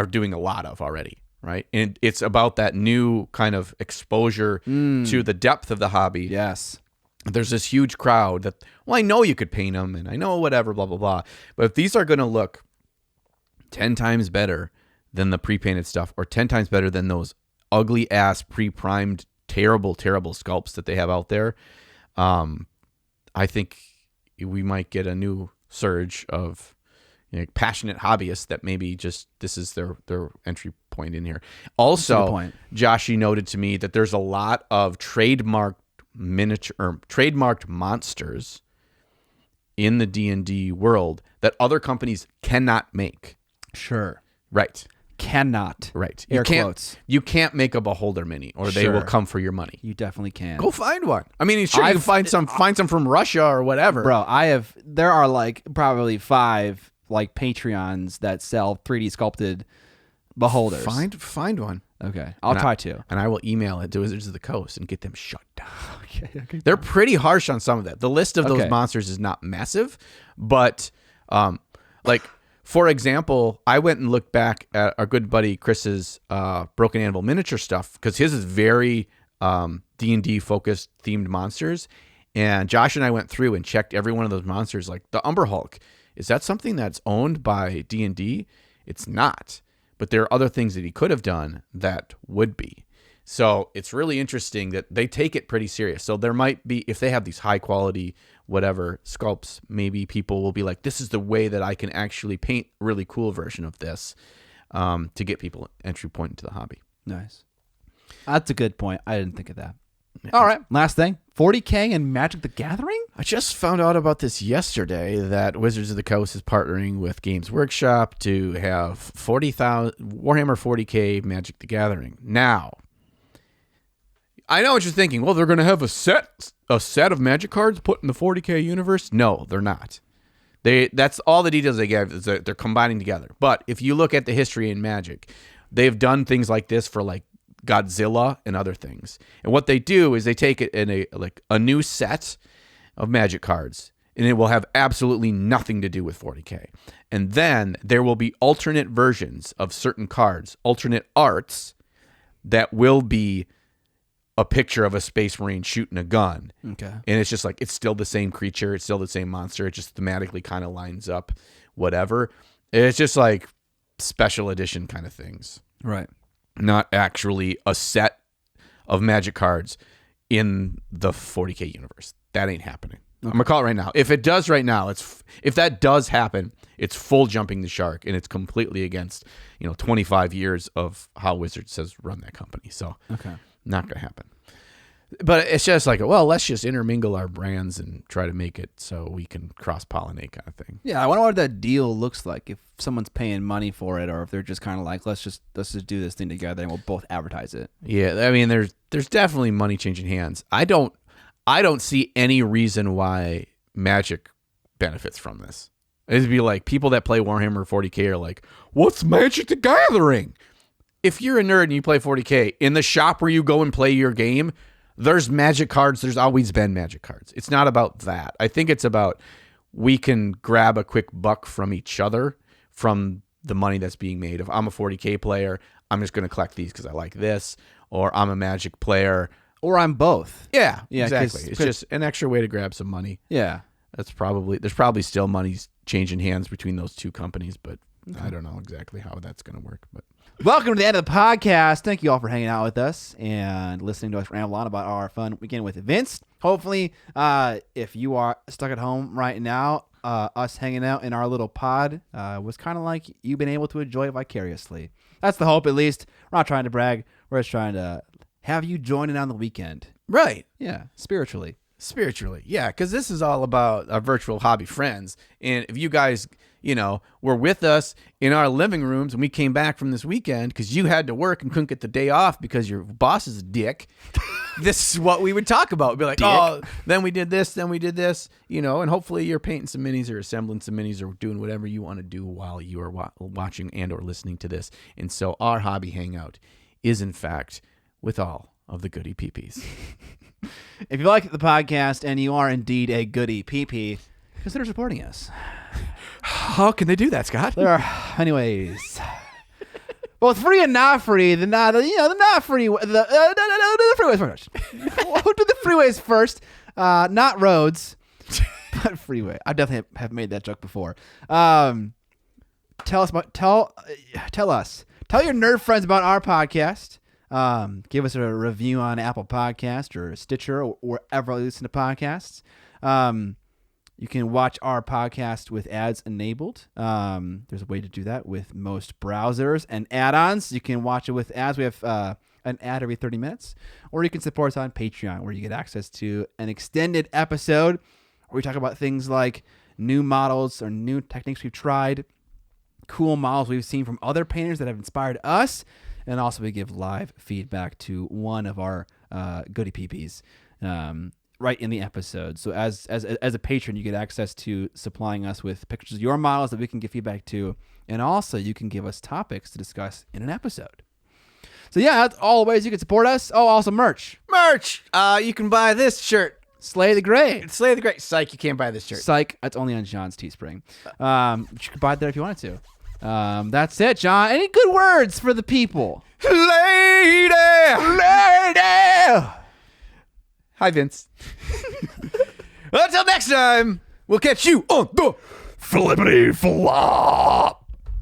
doing a lot of already, right? And it's about that new kind of exposure to the depth of the hobby. Yes. There's this huge crowd that, well, I know you could paint them, and I know whatever, blah, blah, blah. But if these are going to look 10 times better than the pre-painted stuff, or 10 times better than those ugly-ass, pre-primed, terrible, terrible sculpts that they have out there, I think we might get a new surge of passionate hobbyists that maybe just this is their entry point in here. Also, Joshy noted to me that there's a lot of trademarked monsters in the D&D world that other companies cannot make. Sure. Right. Cannot. Right. Air quotes. You can't make a Beholder mini, or they will come for your money. You definitely can. Go find one. I mean, sure, you can find some from Russia or whatever. Bro, there are like probably 5 like Patreons that sell 3D sculpted Beholders. Find one. Okay. I'll try to. And I will email it to Wizards of the Coast and get them shut down. Okay. They're pretty harsh on some of that. The list of those monsters is not massive, but like, for example, I went and looked back at our good buddy Chris's Broken Anvil miniature stuff, because his is very D&D focused themed monsters. And Josh and I went through and checked every one of those monsters. Like the Umber Hulk, is that something that's owned by D&D? It's not. but there are other things that he could have done that would be. So it's really interesting that they take it pretty serious. So there might be, if they have these high quality, whatever sculpts, maybe people will be like, this is the way that I can actually paint a really cool version of this to get people entry point into the hobby. Nice. That's a good point. I didn't think of that. All right. Last thing. 40K and Magic the Gathering? I just found out about this yesterday that Wizards of the Coast is partnering with Games Workshop to have 40,000 Warhammer 40K Magic the Gathering. Now, I know what you're thinking. Well, they're going to have a set of Magic cards put in the 40K universe. No, they're not. That's all the details they give is that they're combining together. But if you look at the history in Magic, they've done things like this for like Godzilla and other things. And what they do is they take it in a new set of Magic cards, and it will have absolutely nothing to do with 40K. And then there will be alternate versions of certain cards, alternate arts that will be a picture of a Space Marine shooting a gun. Okay. And it's just like, it's still the same creature. It's still the same monster. It just thematically kind of lines up, whatever. It's just like special edition kind of things. Right. Not actually a set of Magic cards in the 40K universe. That ain't happening. Okay. I'm going to call it right now. If it does right now, if that does happen, it's full jumping the shark, and it's completely against, 25 years of how Wizards has run that company. So, okay. Not going to happen. But it's just like, well, let's just intermingle our brands and try to make it so we can cross-pollinate kind of thing. Yeah, I wonder what that deal looks like if someone's paying money for it, or if they're just kind of like, let's just do this thing together and we'll both advertise it. Yeah, I mean, there's definitely money changing hands. I don't see any reason why Magic benefits from this. It'd be like people that play Warhammer 40K are like, what's Magic the Gathering? If you're a nerd and you play 40K, in the shop where you go and play your game, there's Magic cards. There's always been Magic cards. It's not about that. I think it's about we can grab a quick buck from each other from the money that's being made. If I'm a 40K player, I'm just going to collect these because I like this. Or I'm a Magic player. Or I'm both. Yeah, exactly. It's just an extra way to grab some money. Yeah. There's probably still money changing hands between those two companies, but I don't know exactly how that's going to work. But welcome to the end of the podcast. Thank you all for hanging out with us and listening to us ramble on about our fun weekend with Vince. Hopefully, if you are stuck at home right now, us hanging out in our little pod was kind of like you've been able to enjoy it vicariously. That's the hope, at least. We're not trying to brag. We're just trying to have you join in on the weekend. Right. Yeah, spiritually. Yeah, because this is all about our virtual hobby friends. And if you guys, were with us in our living rooms and we came back from this weekend because you had to work and couldn't get the day off because your boss is a dick, this is what we would talk about. We'd be like, oh, then we did this, and hopefully you're painting some minis or assembling some minis or doing whatever you want to do while you are watching and or listening to this. And so our hobby hangout is, in fact, with all of the goody peepees. If you like the podcast and you are indeed a goody peepee, consider supporting us. How can they do that, Scott? There are, anyways, both free and not free. The not free. The freeways first. We'll do the freeways first. Not roads, but freeway. I definitely have made that joke before. Tell your nerd friends about our podcast. Give us a review on Apple Podcast or Stitcher or wherever you listen to podcasts. You can watch our podcast with ads enabled. There's a way to do that with most browsers and add-ons. You can watch it with ads. We have an ad every 30 minutes. Or you can support us on Patreon, where you get access to an extended episode where we talk about things like new models or new techniques we've tried, cool models we've seen from other painters that have inspired us, and also we give live feedback to one of our goody peepees right in the episode. So as a patron, you get access to supplying us with pictures of your models that we can give feedback to, and also you can give us topics to discuss in an episode. So yeah, that's all the ways you can support us. Oh, also merch. You can buy this shirt. Slay the Great. Psych, you can't buy this shirt. Psych, that's only on John's Teespring. You could buy it there if you wanted to. That's it, John. Any good words for the people? Lady! Hi, Vince. Until next time, we'll catch you on the Flippity Flop.